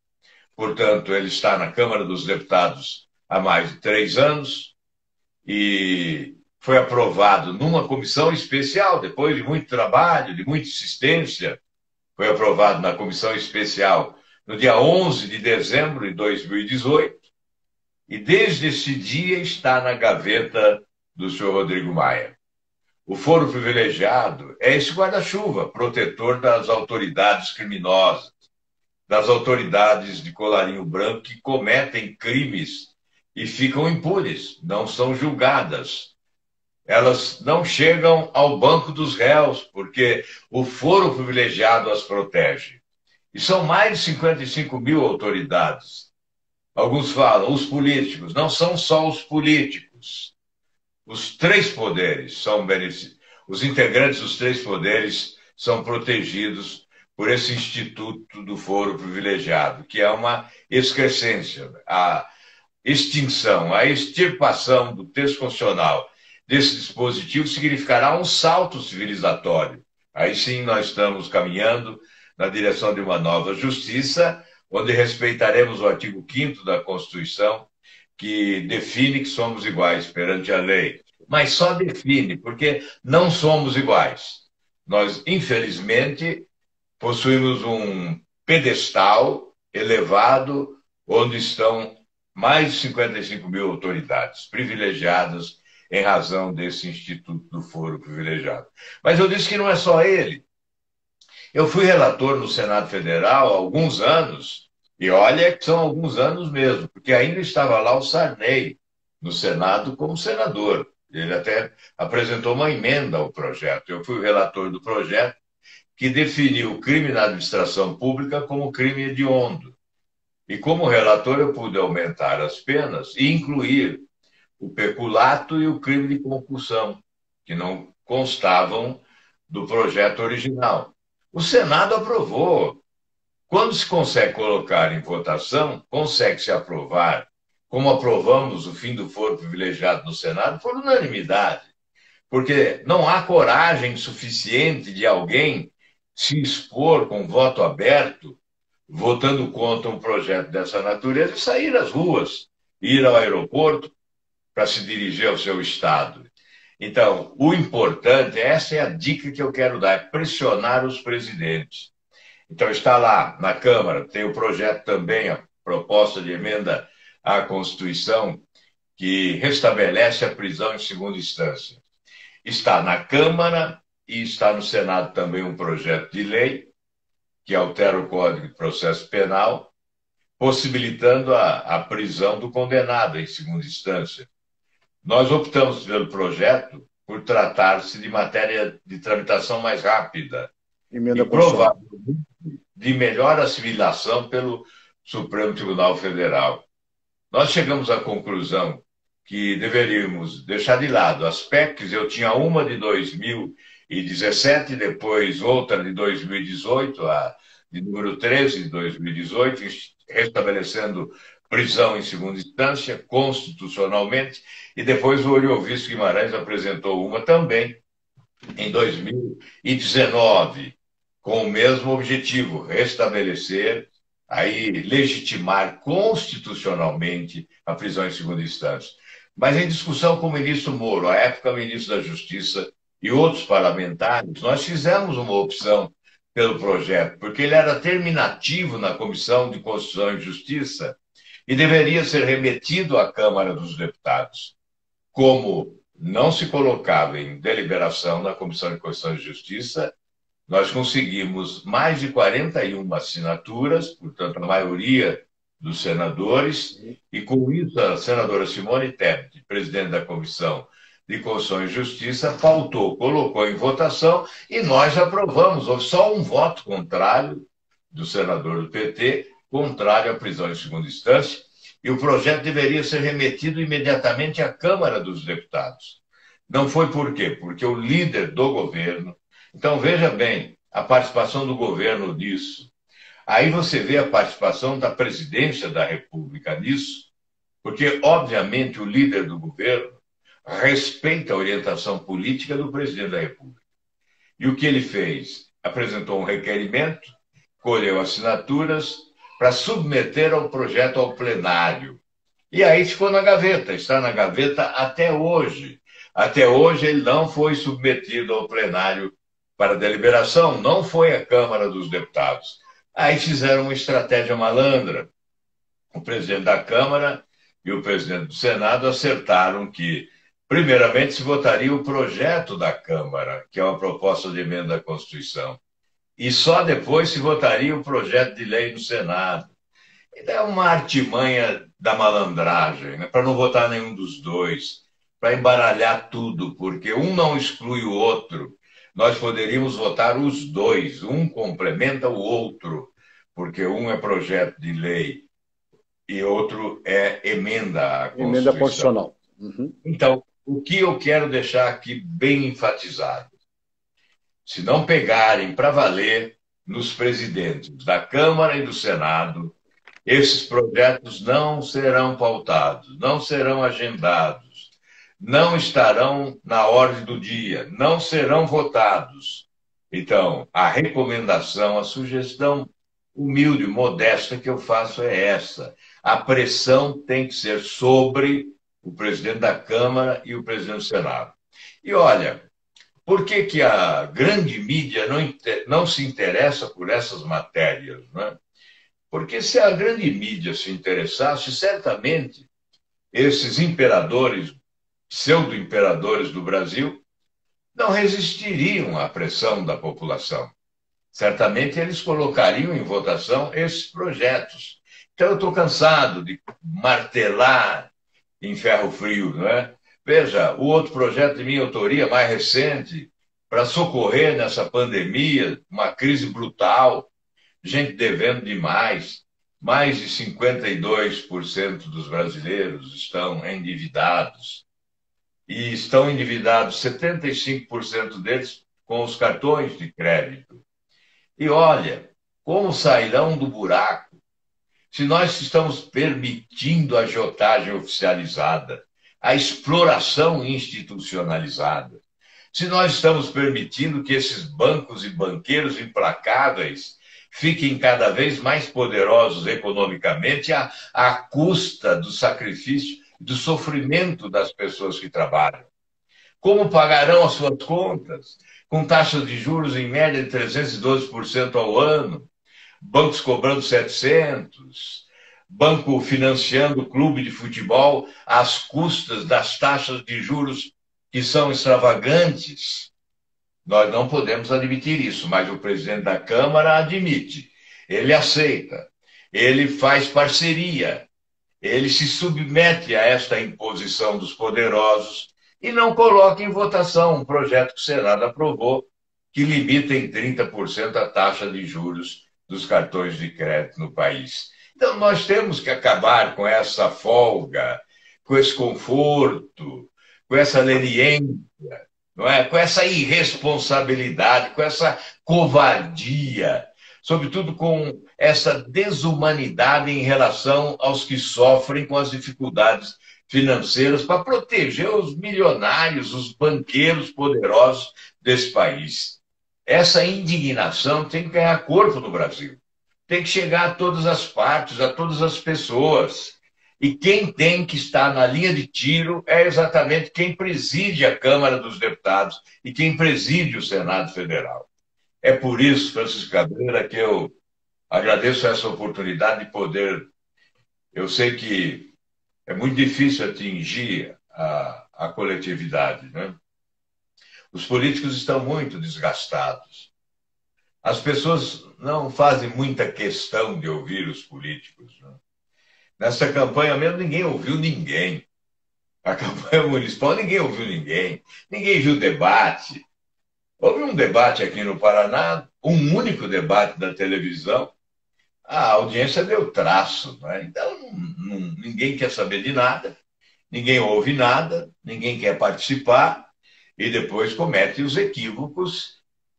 Portanto, ele está na Câmara dos Deputados há mais de 3 anos e foi aprovado numa comissão especial, depois de muito trabalho, de muita insistência, foi aprovado na comissão especial no dia 11 de dezembro de 2018, e desde esse dia está na gaveta do senhor Rodrigo Maia. O foro privilegiado é esse guarda-chuva, protetor das autoridades criminosas, das autoridades de colarinho branco que cometem crimes e ficam impunes, não são julgadas. Elas não chegam ao banco dos réus, porque o foro privilegiado as protege. E são mais de 55 mil autoridades. Alguns falam, os políticos. Não são só os políticos. Os 3 poderes são beneficiados. Os integrantes dos 3 poderes são protegidos por esse instituto do foro privilegiado, que é uma excrescência. A extinção, a extirpação do texto constitucional desse dispositivo significará um salto civilizatório. Aí sim nós estamos caminhando na direção de uma nova justiça, onde respeitaremos o artigo 5º da Constituição, que define que somos iguais perante a lei. Mas só define, porque não somos iguais. Nós, infelizmente, possuímos um pedestal elevado, onde estão mais de 55 mil autoridades privilegiadas em razão desse Instituto do Foro Privilegiado. Mas eu disse que não é só ele. Eu fui relator no Senado Federal há alguns anos, e olha que são alguns anos mesmo, porque ainda estava lá o Sarney no Senado como senador. Ele até apresentou uma emenda ao projeto. Eu fui o relator do projeto que definiu o crime na administração pública como crime hediondo. E como relator eu pude aumentar as penas e incluir o peculato e o crime de concussão, que não constavam do projeto original. O Senado aprovou. Quando se consegue colocar em votação, consegue-se aprovar, como aprovamos o fim do foro privilegiado no Senado, por unanimidade. Porque não há coragem suficiente de alguém se expor com voto aberto, votando contra um projeto dessa natureza, e sair às ruas, ir ao aeroporto para se dirigir ao seu estado. Então, o importante, essa é a dica que eu quero dar, é pressionar os presidentes. Então, está lá na Câmara, tem o projeto também, a proposta de emenda à Constituição, que restabelece a prisão em segunda instância. Está na Câmara e está no Senado também um projeto de lei que altera o Código de Processo Penal, possibilitando a prisão do condenado em segunda instância. Nós optamos pelo projeto por tratar-se de matéria de tramitação mais rápida Emenda e provavelmente de melhor assimilação pelo Supremo Tribunal Federal. Nós chegamos à conclusão que deveríamos deixar de lado as PECs. Eu tinha uma de 2017, depois outra de 2018, a de número 13 de 2018, restabelecendo prisão em segunda instância, constitucionalmente, e depois o Oriovisto Guimarães apresentou uma também em 2019, com o mesmo objetivo, restabelecer, aí legitimar constitucionalmente a prisão em segunda instância. Mas em discussão com o ministro Moro, à época ministro da Justiça, e outros parlamentares, nós fizemos uma opção pelo projeto, porque ele era terminativo na Comissão de Constituição e Justiça e deveria ser remetido à Câmara dos Deputados. Como não se colocava em deliberação na Comissão de Constituição e Justiça, nós conseguimos mais de 41 assinaturas, portanto, a maioria dos senadores, e com isso a senadora Simone Tebet, presidente da Comissão de Constituição e Justiça, pautou, colocou em votação e nós aprovamos. Houve só um voto contrário do senador do PT, contrário à prisão em segunda instância, e o projeto deveria ser remetido imediatamente à Câmara dos Deputados. Não foi por quê? Porque o líder do governo... Então, veja bem, a participação do governo nisso. Aí você vê a participação da presidência da República nisso, porque, obviamente, o líder do governo respeita a orientação política do presidente da República. E o que ele fez? Apresentou um requerimento, colheu assinaturas para submeter ao projeto ao plenário. E aí ficou na gaveta, está na gaveta até hoje. Até hoje ele não foi submetido ao plenário para deliberação, não foi à Câmara dos Deputados. Aí fizeram uma estratégia malandra. O presidente da Câmara e o presidente do Senado acertaram que, primeiramente, se votaria o projeto da Câmara, que é uma proposta de emenda à Constituição, e só depois se votaria o projeto de lei no Senado. Então, é uma artimanha da malandragem, né? Para não votar nenhum dos dois, para embaralhar tudo, porque um não exclui o outro. Nós poderíamos votar os dois, um complementa o outro, porque um é projeto de lei e outro é emenda à Constituição. Emenda constitucional. Uhum. Então, o que eu quero deixar aqui bem enfatizado, se não pegarem para valer nos presidentes da Câmara e do Senado, esses projetos não serão pautados, não serão agendados, não estarão na ordem do dia, não serão votados. Então, a recomendação, a sugestão humilde, modesta que eu faço é essa. A pressão tem que ser sobre o presidente da Câmara e o presidente do Senado. E olha, por que que a grande mídia não se interessa por essas matérias, né? Porque se a grande mídia se interessasse, certamente esses imperadores, pseudo-imperadores do Brasil, não resistiriam à pressão da população. Certamente eles colocariam em votação esses projetos. Então eu estou cansado de martelar em ferro frio, não é? Veja, o outro projeto de minha autoria, mais recente, para socorrer nessa pandemia, uma crise brutal, gente devendo demais, mais de 52% dos brasileiros estão endividados. E estão endividados 75% deles com os cartões de crédito. E olha, como sairão do buraco se nós estamos permitindo a agiotagem oficializada, a exploração institucionalizada, se nós estamos permitindo que esses bancos e banqueiros implacáveis fiquem cada vez mais poderosos economicamente à custa do sacrifício, do sofrimento das pessoas que trabalham. Como pagarão as suas contas? Com taxas de juros em média de 312% ao ano, bancos cobrando 700%, banco financiando clube de futebol às custas das taxas de juros que são extravagantes. Nós não podemos admitir isso, mas o presidente da Câmara admite, ele aceita, ele faz parceria, ele se submete a esta imposição dos poderosos e não coloca em votação um projeto que o Senado aprovou que limita em 30% a taxa de juros dos cartões de crédito no país. Então, nós temos que acabar com essa folga, com esse conforto, com essa leniência, não é? Com essa irresponsabilidade, com essa covardia, sobretudo com essa desumanidade em relação aos que sofrem com as dificuldades financeiras para proteger os milionários, os banqueiros poderosos desse país. Essa indignação tem que ganhar corpo no Brasil. Tem que chegar a todas as partes, a todas as pessoas. E quem tem que estar na linha de tiro é exatamente quem preside a Câmara dos Deputados e quem preside o Senado Federal. É por isso, Francisco Cabreira, que eu agradeço essa oportunidade de poder... Eu sei que é muito difícil atingir a coletividade, né? Os políticos estão muito desgastados. As pessoas não fazem muita questão de ouvir os políticos, né? Nessa campanha mesmo, ninguém ouviu ninguém. A campanha municipal, ninguém ouviu ninguém. Ninguém viu debate. Houve um debate aqui no Paraná, um único debate da televisão. A audiência deu traço, né? Então, ninguém quer saber de nada, ninguém ouve nada, ninguém quer participar e depois comete os equívocos.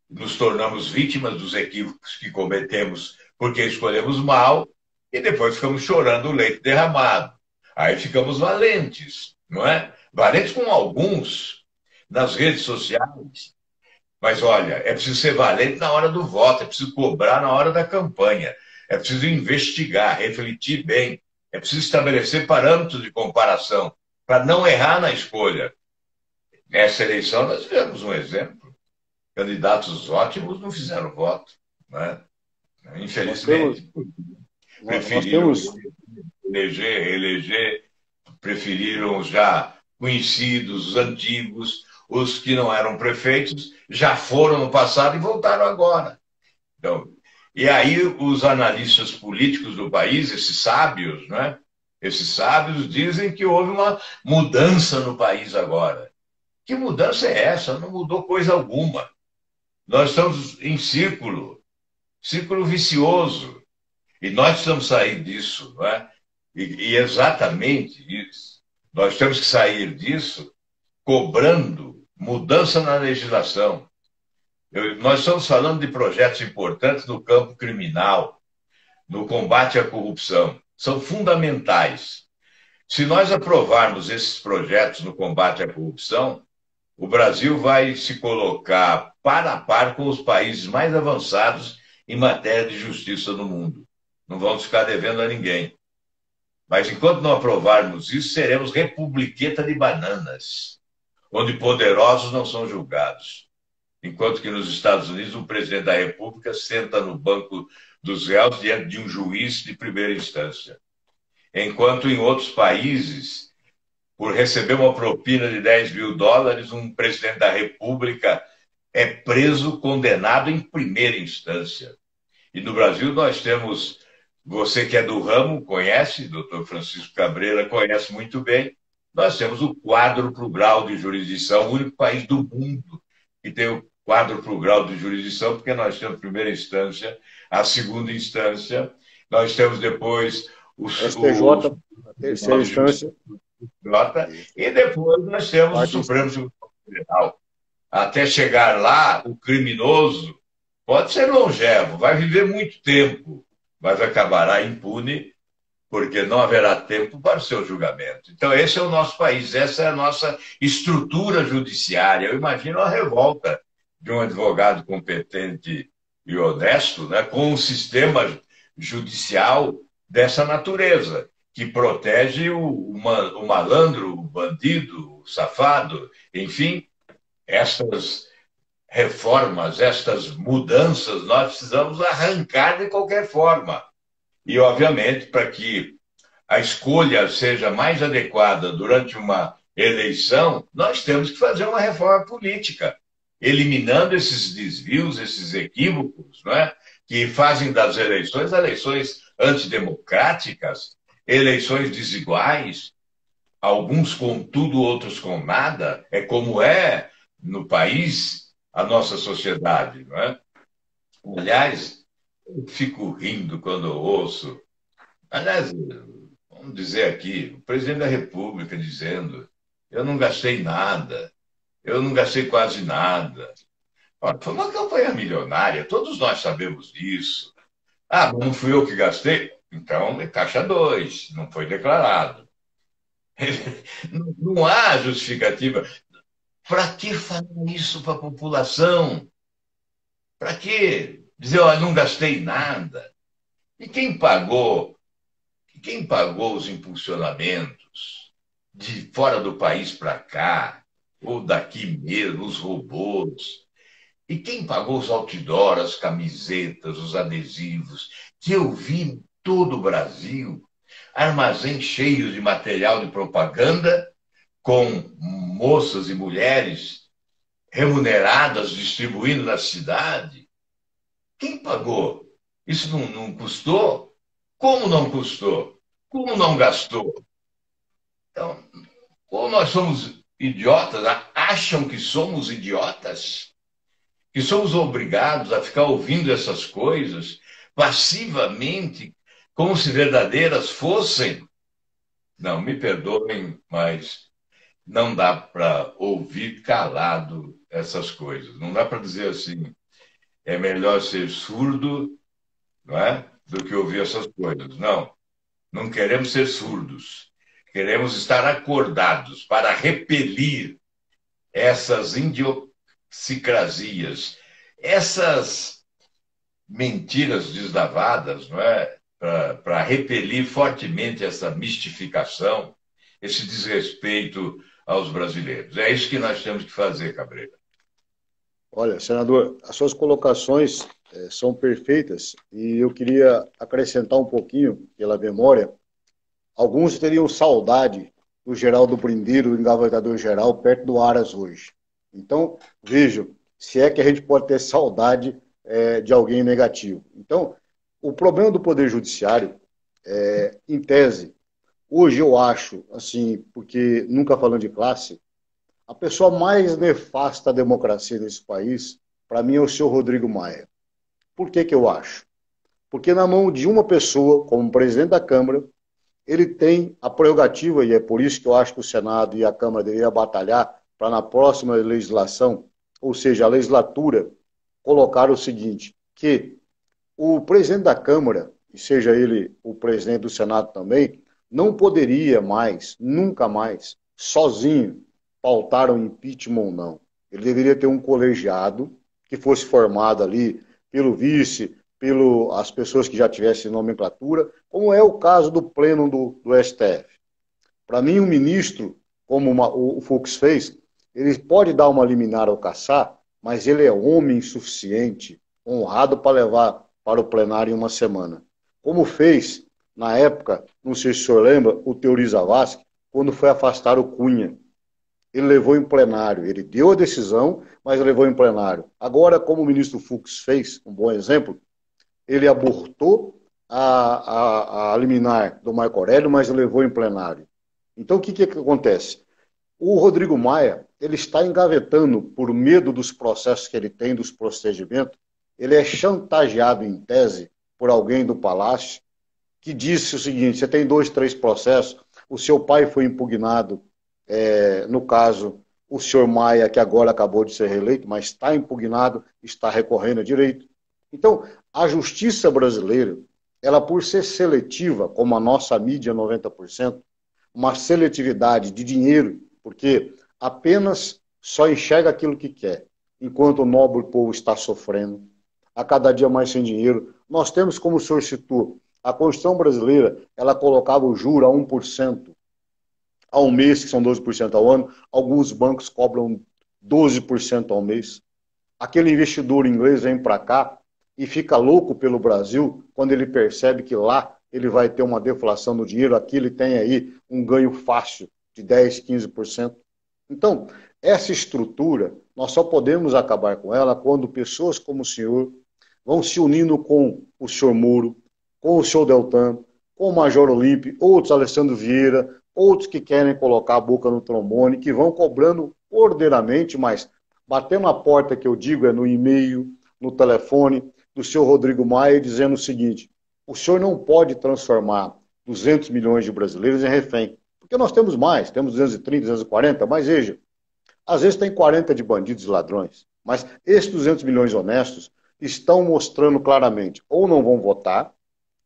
Nos tornamos vítimas dos equívocos que cometemos porque escolhemos mal e depois ficamos chorando o leite derramado. Aí ficamos valentes, não é? Valentes com alguns nas redes sociais. Mas, olha, é preciso ser valente na hora do voto, é preciso cobrar na hora da campanha, é preciso investigar, refletir bem, é preciso estabelecer parâmetros de comparação para não errar na escolha. Nessa eleição, nós tivemos um exemplo. Candidatos ótimos não fizeram voto, né? Infelizmente. Preferiram reeleger, preferiram os já conhecidos, os antigos, os que não eram prefeitos, já foram no passado e voltaram agora. Então, e aí os analistas políticos do país, esses sábios, né? Esses sábios dizem que houve uma mudança no país agora. Que mudança é essa? Não mudou coisa alguma. Nós estamos em círculo vicioso. E nós precisamos sair disso, não é? E exatamente isso. Nós temos que sair disso cobrando mudança na legislação. Nós estamos falando de projetos importantes no campo criminal, no combate à corrupção. São fundamentais. Se nós aprovarmos esses projetos no combate à corrupção, o Brasil vai se colocar par a par com os países mais avançados em matéria de justiça no mundo. Não vamos ficar devendo a ninguém. Mas enquanto não aprovarmos isso, seremos republiqueta de bananas, onde poderosos não são julgados. Enquanto que nos Estados Unidos o presidente da República senta no banco dos réus diante de um juiz de primeira instância. Enquanto em outros países, por receber uma propina de $10 mil, um presidente da República é preso, condenado em primeira instância. E no Brasil nós temos, você que é do ramo, conhece, doutor Francisco Cabreira conhece muito bem, nós temos o quádruplo grau de jurisdição, o único país do mundo que tem o quádruplo grau de jurisdição, porque nós temos a primeira instância, a segunda instância, nós temos depois o STJ, a terceira instância, e depois nós temos o Supremo Tribunal Federal. até chegar lá, o criminoso pode ser longevo, vai viver muito tempo, mas acabará impune, porque não haverá tempo para o seu julgamento. Então, esse é o nosso país, essa é a nossa estrutura judiciária. Eu imagino a revolta de um advogado competente e honesto, né, com um sistema judicial dessa natureza, que protege o malandro, o bandido, o safado, enfim, estas reformas, estas mudanças, nós precisamos arrancar de qualquer forma. E, obviamente, para que a escolha seja mais adequada durante uma eleição, nós temos que fazer uma reforma política, eliminando esses desvios, esses equívocos, não é? Que fazem das eleições antidemocráticas, eleições desiguais, alguns com tudo, outros com nada, é como é no país a nossa sociedade, não é? Aliás, eu fico rindo quando eu ouço, aliás, vamos dizer aqui, o presidente da República dizendo: eu não gastei nada, eu não gastei quase nada. Ora, foi uma campanha milionária, todos nós sabemos disso. Ah, não fui eu que gastei? Então é caixa 2, não foi declarado. Não há justificativa. Para que falar isso para a população? Para que dizer, olha, não gastei nada? E quem pagou os impulsionamentos de fora do país para cá, ou daqui mesmo, os robôs? E quem pagou os outdoors, as camisetas, os adesivos, que eu vi em todo o Brasil, armazéns cheios de material de propaganda, com moças e mulheres remuneradas distribuindo na cidade? Quem pagou? Isso não custou? Como não custou? Como não gastou? Então, ou nós somos idiotas, acham que somos idiotas, que somos obrigados a ficar ouvindo essas coisas passivamente, como se verdadeiras fossem. Não, me perdoem, mas não dá para ouvir calado essas coisas. Não dá para dizer assim, é melhor ser surdo, não é, do que ouvir essas coisas. Não, não queremos ser surdos. Queremos estar acordados para repelir essas idiosincrasias, essas mentiras desdavadas, não é? Para repelir fortemente essa mistificação, esse desrespeito aos brasileiros. É isso que nós temos que fazer, Cabreira. Olha, senador, as suas colocações são perfeitas e eu queria acrescentar um pouquinho, pela memória. Alguns teriam saudade do Geraldo Brindeiro, do engavetador-geral, perto do Aras hoje. Então, vejam, se é que a gente pode ter saudade de alguém negativo. Então, o problema do Poder Judiciário, em tese, hoje eu acho, assim, porque nunca falando de classe, a pessoa mais nefasta da democracia nesse país, para mim, é o senhor Rodrigo Maia. Por que eu acho? Porque na mão de uma pessoa, como presidente da Câmara, ele tem a prerrogativa, e é por isso que eu acho que o Senado e a Câmara deveriam batalhar para na próxima legislação, ou seja, a legislatura, colocar o seguinte, que o presidente da Câmara, e seja ele o presidente do Senado também, não poderia mais, nunca mais, sozinho, pautar um impeachment ou não. Ele deveria ter um colegiado que fosse formado ali pelo vice, as pessoas que já tivessem nomenclatura, como é o caso do pleno do STF. Para mim, um ministro, como o Fux fez, ele pode dar uma liminar ao caçar, mas ele é homem suficiente, honrado para levar para o plenário em uma semana. Como fez, na época, não sei se o senhor lembra, o Teori Zavascki, quando foi afastar o Cunha. Ele levou em plenário, ele deu a decisão, mas levou em plenário. Agora, como o ministro Fux fez, um bom exemplo, ele abortou a liminar do Marco Aurélio, mas levou em plenário. Então, o que acontece? O Rodrigo Maia, ele está engavetando, por medo dos processos que ele tem, dos procedimentos, ele é chantageado, em tese, por alguém do Palácio, que disse o seguinte, você tem 2, 3 processos, o seu pai foi impugnado, no caso, o senhor Maia, que agora acabou de ser reeleito, mas está impugnado, está recorrendo a direito. Então, a justiça brasileira, ela por ser seletiva, como a nossa mídia 90%, uma seletividade de dinheiro, porque apenas só enxerga aquilo que quer, enquanto o nobre povo está sofrendo, a cada dia mais sem dinheiro. Nós temos, como o senhor citou, a Constituição brasileira, ela colocava o juro a 1% ao mês, que são 12% ao ano. Alguns bancos cobram 12% ao mês. Aquele investidor inglês vem para cá e fica louco pelo Brasil quando ele percebe que lá ele vai ter uma deflação do dinheiro, aqui ele tem aí um ganho fácil de 10%, 15%. Então, essa estrutura, nós só podemos acabar com ela quando pessoas como o senhor vão se unindo com o senhor Moro, com o senhor Deltan, com o Major Olímpio, outros, Alessandro Vieira, outros que querem colocar a boca no trombone, que vão cobrando ordeiramente, mas batendo a porta, que eu digo, é no e-mail, no telefone, do senhor Rodrigo Maia, dizendo o seguinte: o senhor não pode transformar 200 milhões de brasileiros em refém, porque nós temos mais, temos 230, 240, mas veja, às vezes tem 40 de bandidos e ladrões, mas esses 200 milhões honestos estão mostrando claramente, ou não vão votar,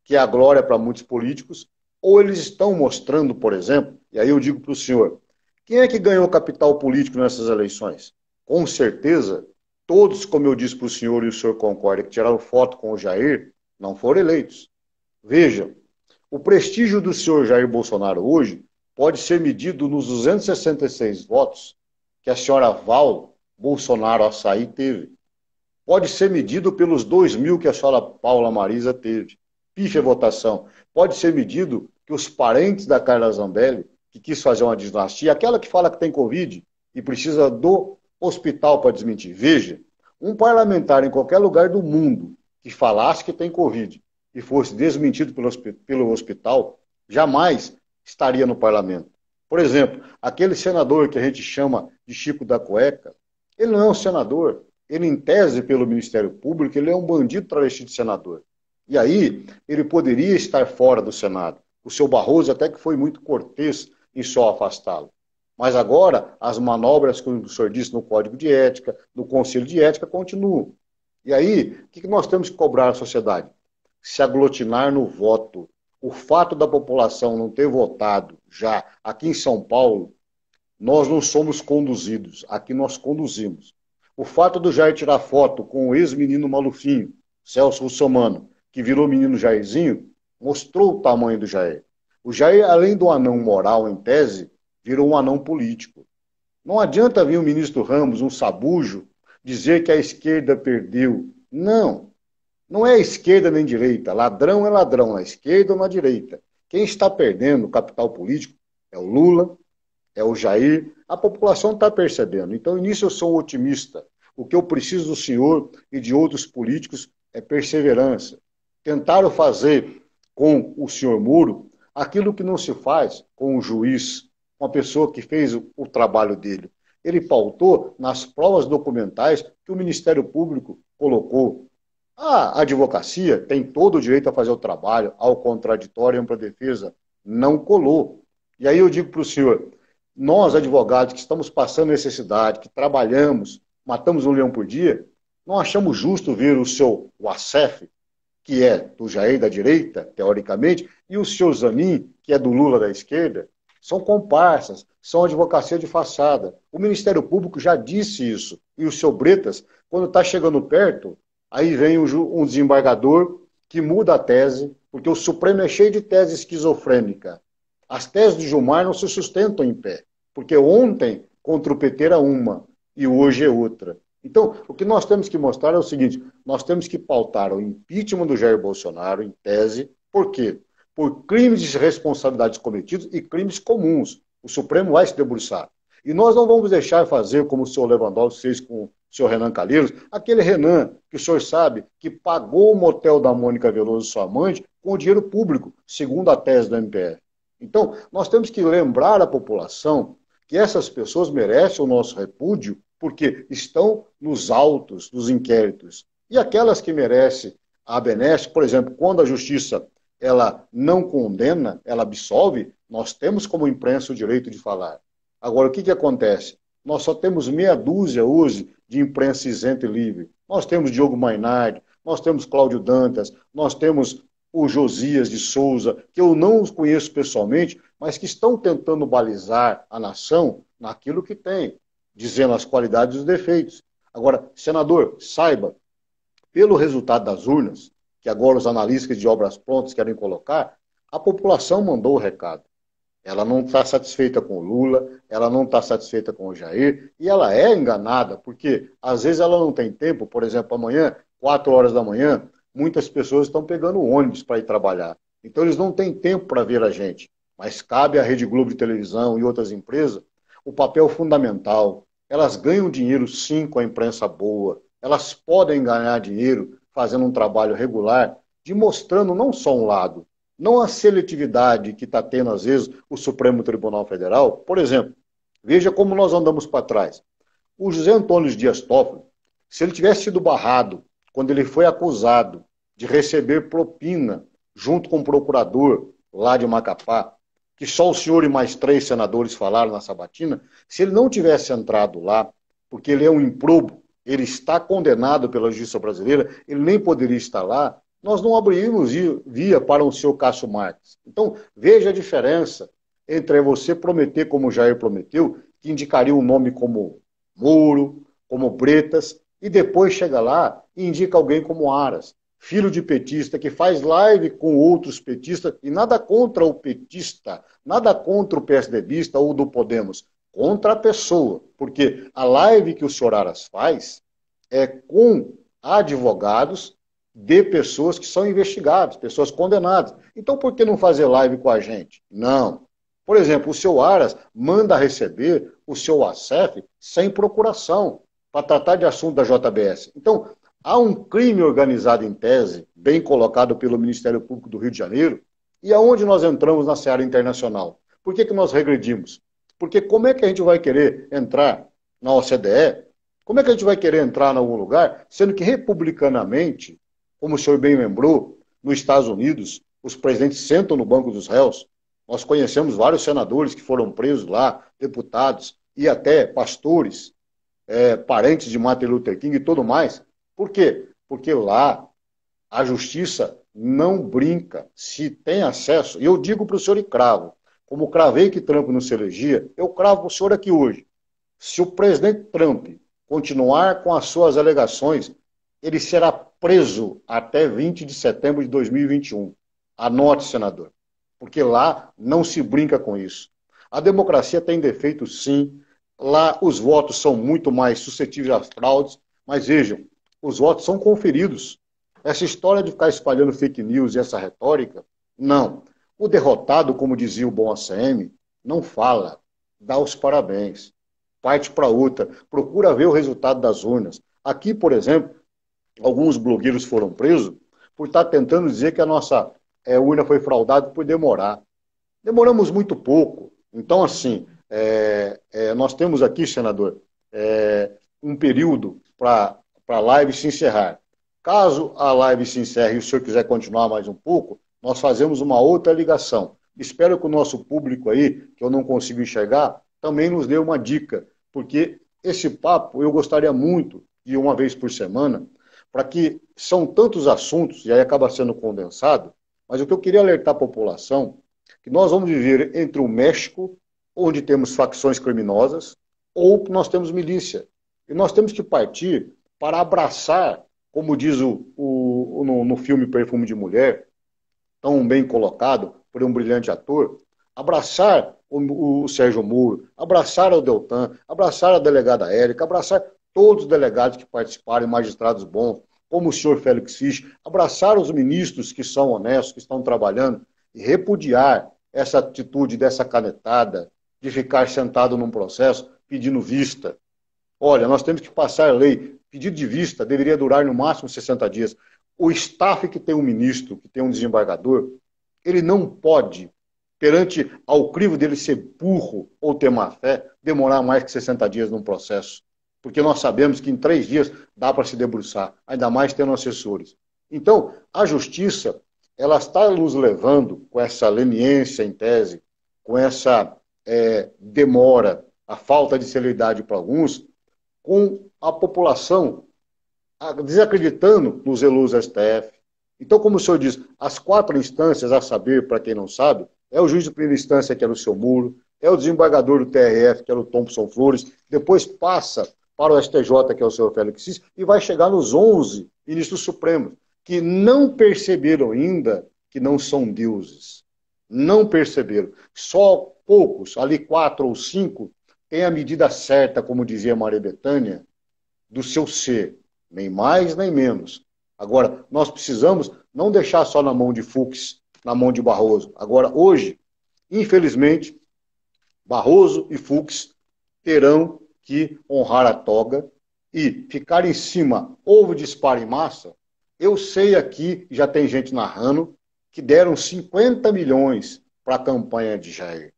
que é a glória para muitos políticos, ou eles estão mostrando, por exemplo, e aí eu digo para o senhor, quem é que ganhou capital político nessas eleições? Com certeza, todos, como eu disse para o senhor, e o senhor concorda, que tiraram foto com o Jair, não foram eleitos. Veja, o prestígio do senhor Jair Bolsonaro hoje pode ser medido nos 266 votos que a senhora Val Bolsonaro Açaí teve. Pode ser medido pelos 2.000 que a senhora Paula Marisa teve. Pífia votação. Pode ser medido que os parentes da Carla Zambelli, que quis fazer uma dinastia, aquela que fala que tem Covid e precisa do hospital para desmentir. Veja, um parlamentar em qualquer lugar do mundo que falasse que tem Covid e fosse desmentido pelo hospital, jamais estaria no parlamento. Por exemplo, aquele senador que a gente chama de Chico da Cueca, ele não é um senador. Ele, em tese, pelo Ministério Público, ele é um bandido travesti de senador. E aí, ele poderia estar fora do Senado. O seu Barroso até que foi muito cortês em só afastá-lo. Mas agora, as manobras, como o senhor disse, no Código de Ética, no Conselho de Ética, continuam. E aí, o que nós temos que cobrar à sociedade? Se aglutinar no voto. O fato da população não ter votado já aqui em São Paulo, nós não somos conduzidos, aqui nós conduzimos. O fato do Jair tirar foto com o ex-menino Malufinho, Celso Russomano, que virou menino Jairzinho, mostrou o tamanho do Jair. O Jair, além do anão moral em tese, virou um anão político. Não adianta vir o ministro Ramos, um sabujo, dizer que a esquerda perdeu. Não. Não é esquerda nem direita. Ladrão é ladrão, na esquerda ou na direita. Quem está perdendo o capital político é o Lula, é o Jair. A população está percebendo. Então, nisso eu sou um otimista. O que eu preciso do senhor e de outros políticos é perseverança. Tentaram fazer com o senhor Moro aquilo que não se faz com o juiz, uma pessoa que fez o trabalho dele. Ele pautou nas provas documentais que o Ministério Público colocou. A advocacia tem todo o direito a fazer o trabalho, ao contraditório e ampla defesa. Não colou. E aí eu digo para o senhor, nós advogados que estamos passando necessidade, que trabalhamos, matamos um leão por dia, não achamos justo ver o Acef, que é do Jair da direita, teoricamente, e o senhor Zanin, que é do Lula da esquerda, são comparsas, são advocacia de fachada. O Ministério Público já disse isso. E o senhor Bretas, quando está chegando perto, aí vem um desembargador que muda a tese, porque o Supremo é cheio de tese esquizofrênica. As teses de Gilmar não se sustentam em pé, porque ontem contra o PT era uma e hoje é outra. Então, o que nós temos que mostrar é o seguinte, nós temos que pautar o impeachment do Jair Bolsonaro, em tese, por quê? Por crimes de responsabilidades cometidos e crimes comuns. O Supremo vai se debruçar. E nós não vamos deixar fazer como o senhor Lewandowski fez com o senhor Renan Calheiros, aquele Renan, que o senhor sabe, que pagou o motel da Mônica Veloso, sua amante, com dinheiro público, segundo a tese do MPF. Então, nós temos que lembrar à população que essas pessoas merecem o nosso repúdio porque estão nos autos dos inquéritos. E aquelas que merecem a benesse, por exemplo, quando a justiça ela não condena, ela absolve, nós temos como imprensa o direito de falar. Agora, o que acontece? Nós só temos meia dúzia hoje de imprensa isenta e livre. Nós temos Diogo Mainardi, nós temos Cláudio Dantas, nós temos o Josias de Souza, que eu não os conheço pessoalmente, mas que estão tentando balizar a nação naquilo que tem, dizendo as qualidades e os defeitos. Agora, senador, saiba, pelo resultado das urnas, que agora os analistas de obras prontas querem colocar, a população mandou o recado. Ela não está satisfeita com o Lula, ela não está satisfeita com o Jair, e ela é enganada, porque às vezes ela não tem tempo, por exemplo, amanhã, 4 horas da manhã, muitas pessoas estão pegando ônibus para ir trabalhar. Então eles não têm tempo para ver a gente. Mas cabe à Rede Globo de televisão e outras empresas o papel fundamental. Elas ganham dinheiro, sim, com a imprensa boa. Elas podem ganhar dinheiro fazendo um trabalho regular, de mostrando não só um lado, não a seletividade que está tendo, às vezes, o Supremo Tribunal Federal. Por exemplo, veja como nós andamos para trás. O José Antônio Dias Toffoli, se ele tivesse sido barrado quando ele foi acusado de receber propina junto com o procurador lá de Macapá, que só o senhor e mais 3 senadores falaram na sabatina, se ele não tivesse entrado lá, porque ele é um improbo, ele está condenado pela justiça brasileira, ele nem poderia estar lá, nós não abriríamos via para o senhor Cássio Marques. Então, veja a diferença entre você prometer, como o Jair prometeu, que indicaria um nome como Moro, como Bretas, e depois chega lá e indica alguém como Aras, filho de petista, que faz live com outros petistas, e nada contra o petista, nada contra o PSDBista ou do Podemos, contra a pessoa, porque a live que o senhor Aras faz é com advogados de pessoas que são investigadas, pessoas condenadas. Então, por que não fazer live com a gente? Não. Por exemplo, o seu Aras manda receber o seu ACF sem procuração, para tratar de assunto da JBS. Então, há um crime organizado em tese, bem colocado pelo Ministério Público do Rio de Janeiro, e aonde nós entramos na seara internacional? Por que nós regredimos? Porque como é que a gente vai querer entrar na OCDE? Como é que a gente vai querer entrar em algum lugar, sendo que republicanamente, como o senhor bem lembrou, nos Estados Unidos, os presidentes sentam no banco dos réus. Nós conhecemos vários senadores que foram presos lá, deputados e até pastores, parentes de Martin Luther King e tudo mais. Por quê? Porque lá a justiça não brinca. Se tem acesso, e eu digo para o senhor e cravo, como cravei que Trump não se elegia, eu cravo para o senhor aqui hoje. Se o presidente Trump continuar com as suas alegações, ele será preso até 20 de setembro de 2021. Anote, senador, porque lá não se brinca com isso. A democracia tem defeitos, sim. Lá os votos são muito mais suscetíveis às fraudes, mas vejam, os votos são conferidos. Essa história de ficar espalhando fake news e essa retórica, não. O derrotado, como dizia o bom ACM, não fala, dá os parabéns, parte para outra, procura ver o resultado das urnas. Aqui, por exemplo, alguns blogueiros foram presos por estar tentando dizer que a nossa urna foi fraudada por demorar. Demoramos muito pouco. Então, assim, nós temos aqui, senador, um período para a live se encerrar. Caso a live se encerre e o senhor quiser continuar mais um pouco, nós fazemos uma outra ligação. Espero que o nosso público aí, que eu não consigo enxergar, também nos dê uma dica, porque esse papo eu gostaria muito de uma vez por semana, para que são tantos assuntos, e aí acaba sendo condensado, mas o que eu queria alertar a população, que nós vamos viver entre o México, onde temos facções criminosas, ou nós temos milícia. E nós temos que partir para abraçar, como diz no filme Perfume de Mulher, tão bem colocado por um brilhante ator, abraçar o Sérgio Moro, abraçar o Deltan, abraçar a delegada Érica, abraçar todos os delegados que participaram, magistrados bons, como o senhor Félix Fisch, abraçar os ministros que são honestos, que estão trabalhando, e repudiar essa atitude dessa canetada, de ficar sentado num processo pedindo vista. Olha, nós temos que passar lei. Pedido de vista deveria durar no máximo 60 dias. O staff que tem um ministro, que tem um desembargador, ele não pode, perante ao crivo dele ser burro ou ter má fé, demorar mais que 60 dias num processo. Porque nós sabemos que em 3 dias dá para se debruçar, ainda mais tendo assessores. Então, a justiça, ela está nos levando com essa leniência em tese, com essa demora a falta de celeridade para alguns, com a população desacreditando no zeloso STF. Então, como o senhor diz, as 4 instâncias, a saber, para quem não sabe, é o juiz de primeira instância, que era o seu Muro, é o desembargador do TRF, que era o Thompson Flores, depois passa para o STJ, que é o senhor Félix Cis, e vai chegar nos 11 ministros supremos, que não perceberam ainda que não são deuses. Não perceberam. Só poucos, ali 4 ou 5, têm a medida certa, como dizia Maria Bethânia, do seu ser. Nem mais, nem menos. Agora, nós precisamos não deixar só na mão de Fux, na mão de Barroso. Agora, hoje, infelizmente, Barroso e Fux terão que honrar a toga e ficar em cima. Houve disparo em massa. Eu sei aqui, já tem gente narrando, que deram 50 milhões para a campanha de Jair,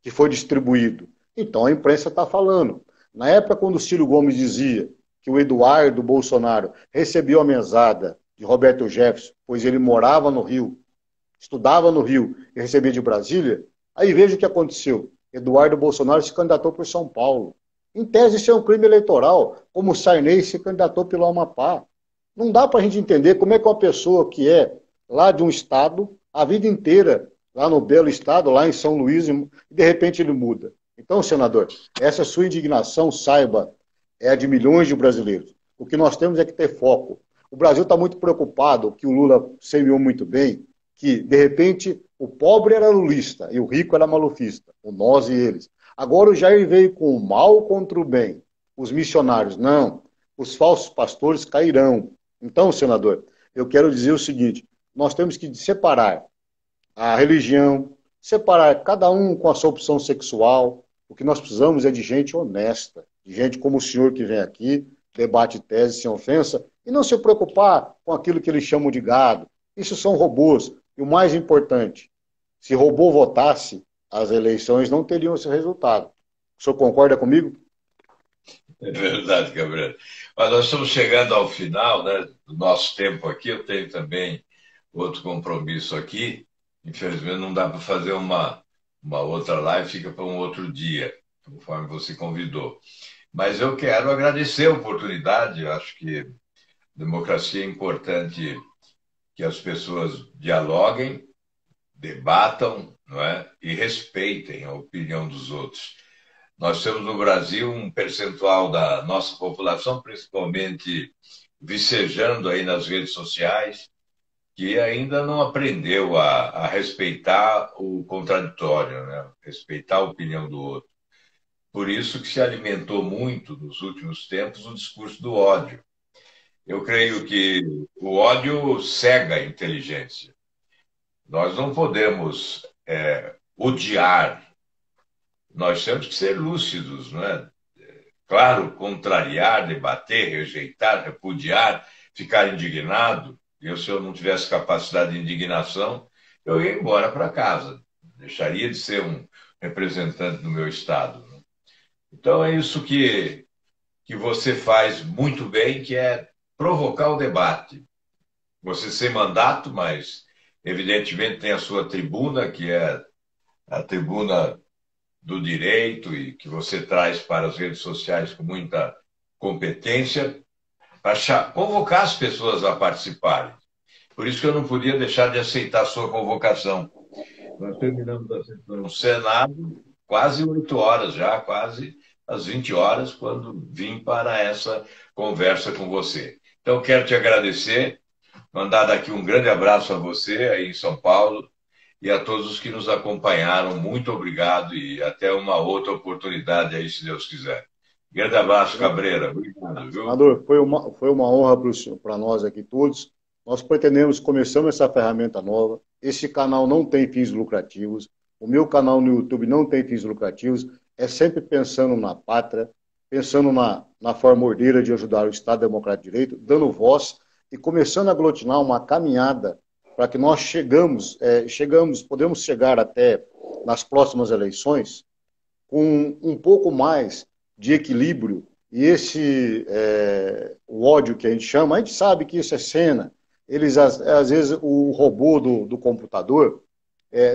que foi distribuído. Então a imprensa está falando. Na época, quando o Ciro Gomes dizia que o Eduardo Bolsonaro recebeu a mesada de Roberto Jefferson, pois ele morava no Rio, estudava no Rio e recebia de Brasília, aí veja o que aconteceu. Eduardo Bolsonaro se candidatou por São Paulo. Em tese, isso é um crime eleitoral, como o Sarney se candidatou pelo Amapá. Não dá para a gente entender como é que uma pessoa que é lá de um estado, a vida inteira, lá no belo estado, lá em São Luís, e de repente ele muda. Então, senador, essa sua indignação, saiba, é a de milhões de brasileiros. O que nós temos é que ter foco. O Brasil está muito preocupado, que o Lula semeou muito bem, que, de repente, o pobre era lulista e o rico era malufista, o nós e eles. Agora o Jair veio com o mal contra o bem. Os missionários, não. Os falsos pastores cairão. Então, senador, eu quero dizer o seguinte, nós temos que separar a religião, separar cada um com a sua opção sexual. O que nós precisamos é de gente honesta, de gente como o senhor que vem aqui, debate tese sem ofensa, e não se preocupar com aquilo que eles chamam de gado. Isso são robôs. E o mais importante, se robô votasse, as eleições não teriam esse resultado. O senhor concorda comigo? É verdade, Gabriel. Mas nós estamos chegando ao final, né, do nosso tempo aqui. Eu tenho também outro compromisso aqui. Infelizmente não dá para fazer uma outra live, fica para um outro dia, conforme você convidou. Mas eu quero agradecer a oportunidade. Eu acho que democracia é importante que as pessoas dialoguem, debatam, não é? E respeitem a opinião dos outros. Nós temos no Brasil um percentual da nossa população, principalmente vicejando aí nas redes sociais, que ainda não aprendeu a respeitar o contraditório, né? Respeitar a opinião do outro. Por isso que se alimentou muito, nos últimos tempos, o discurso do ódio. Eu creio que o ódio cega a inteligência. Nós não podemos odiar. Nós temos que ser lúcidos, não é? Claro, contrariar, debater, rejeitar, repudiar, ficar indignado. E se eu não tivesse capacidade de indignação, eu ia embora para casa. Deixaria de ser um representante do meu Estado. Né? Então é isso que você faz muito bem, que é provocar o debate. Você sem mandato, mas evidentemente tem a sua tribuna, que é a tribuna do direito e que você traz para as redes sociais com muita competência, para convocar as pessoas a participarem. Por isso que eu não podia deixar de aceitar a sua convocação. Nós terminamos a sessão no Senado, quase 8 horas já, quase às 20 horas, quando vim para essa conversa com você. Então, quero te agradecer, mandar daqui um grande abraço a você aí em São Paulo e a todos os que nos acompanharam. Muito obrigado e até uma outra oportunidade aí, se Deus quiser. Grande abraço, Cabreira. Obrigado, viu? Senador, foi uma honra para nós aqui todos. Nós pretendemos, começamos essa ferramenta nova. Esse canal não tem fins lucrativos. O meu canal no YouTube não tem fins lucrativos. É sempre pensando na pátria, pensando na forma ordeira de ajudar o Estado Democrático de Direito, dando voz e começando a aglutinar uma caminhada para que nós podemos chegar até nas próximas eleições com um pouco mais de equilíbrio e o ódio que a gente chama, a gente sabe que isso é cena. Eles, às vezes, o robô do computador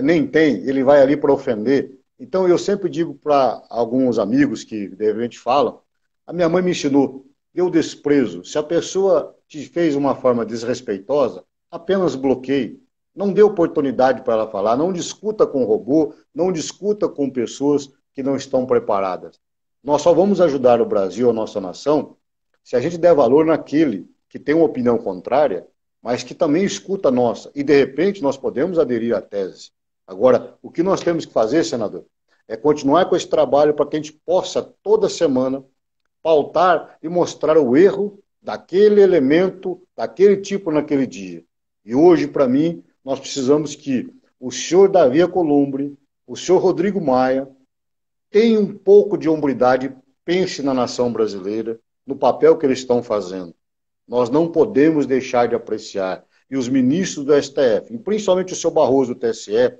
nem tem, ele vai ali para ofender. Então, eu sempre digo para alguns amigos que, de repente, falam, a minha mãe me ensinou, deu desprezo. Se a pessoa te fez uma forma desrespeitosa, apenas bloqueie. Não dê oportunidade para ela falar, não discuta com o robô, não discuta com pessoas que não estão preparadas. Nós só vamos ajudar o Brasil, a nossa nação, se a gente der valor naquele que tem uma opinião contrária, mas que também escuta a nossa. E, de repente, nós podemos aderir à tese. Agora, o que nós temos que fazer, senador, é continuar com esse trabalho para que a gente possa, toda semana, pautar e mostrar o erro daquele elemento, daquele tipo naquele dia. E hoje, para mim, nós precisamos que o senhor Davi Alcolumbre, o senhor Rodrigo Maia, tenham um pouco de hombridade, pense na nação brasileira, no papel que eles estão fazendo. Nós não podemos deixar de apreciar. E os ministros do STF, e principalmente o senhor Barroso do TSE,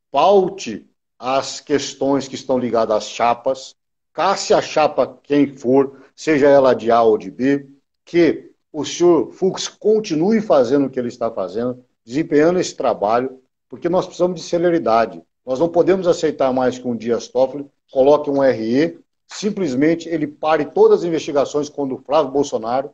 paute as questões que estão ligadas às chapas, casse a chapa quem for, seja ela de A ou de B, que o senhor Fux continue fazendo o que ele está fazendo, desempenhando esse trabalho, porque nós precisamos de celeridade. Nós não podemos aceitar mais que um Dias Toffoli coloque um RE, simplesmente ele pare todas as investigações contra o Flávio Bolsonaro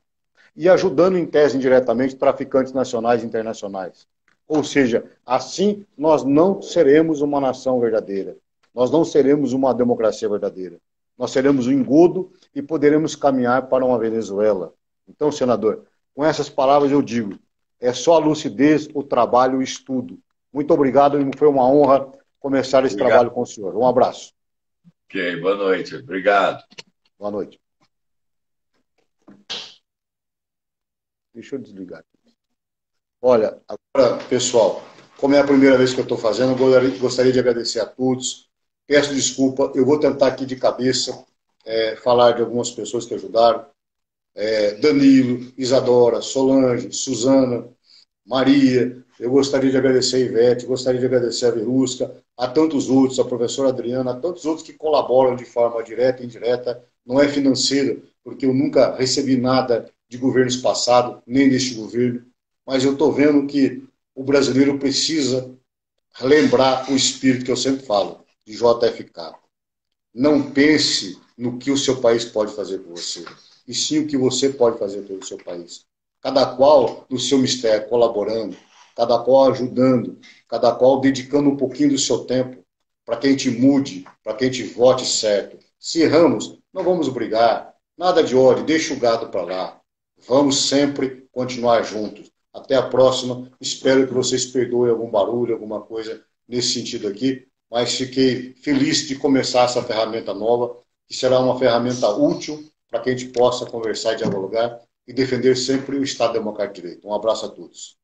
e ajudando em tese indiretamente traficantes nacionais e internacionais. Ou seja, assim nós não seremos uma nação verdadeira. Nós não seremos uma democracia verdadeira. Nós seremos um engodo e poderemos caminhar para uma Venezuela. Então, senador, com essas palavras eu digo, é só a lucidez, o trabalho e o estudo. Muito obrigado, foi uma honra começar esse trabalho com o senhor. Um abraço. Ok, boa noite. Obrigado. Boa noite. Deixa eu desligar aqui. Olha, agora, pessoal, como é a primeira vez que eu estou fazendo, eu gostaria de agradecer a todos. Peço desculpa, eu vou tentar aqui de cabeça falar de algumas pessoas que ajudaram. Danilo, Isadora, Solange, Suzana, Maria. Eu gostaria de agradecer a Ivete, gostaria de agradecer a Verusca, a tantos outros, a professora Adriana, a tantos outros que colaboram de forma direta e indireta. Não é financeira, porque eu nunca recebi nada de governos passados, nem deste governo. Mas eu estou vendo que o brasileiro precisa lembrar o espírito que eu sempre falo, de JFK. Não pense no que o seu país pode fazer por você, e sim o que você pode fazer pelo seu país. Cada qual no seu mistério, colaborando, cada qual ajudando, cada qual dedicando um pouquinho do seu tempo para que a gente mude, para que a gente vote certo. Se erramos, não vamos brigar, nada de ódio, deixa o gado para lá. Vamos sempre continuar juntos. Até a próxima. Espero que vocês perdoem algum barulho, alguma coisa nesse sentido aqui, mas fiquei feliz de começar essa ferramenta nova, que será uma ferramenta útil para que a gente possa conversar e dialogar e defender sempre o Estado Democrático de Direito. Um abraço a todos.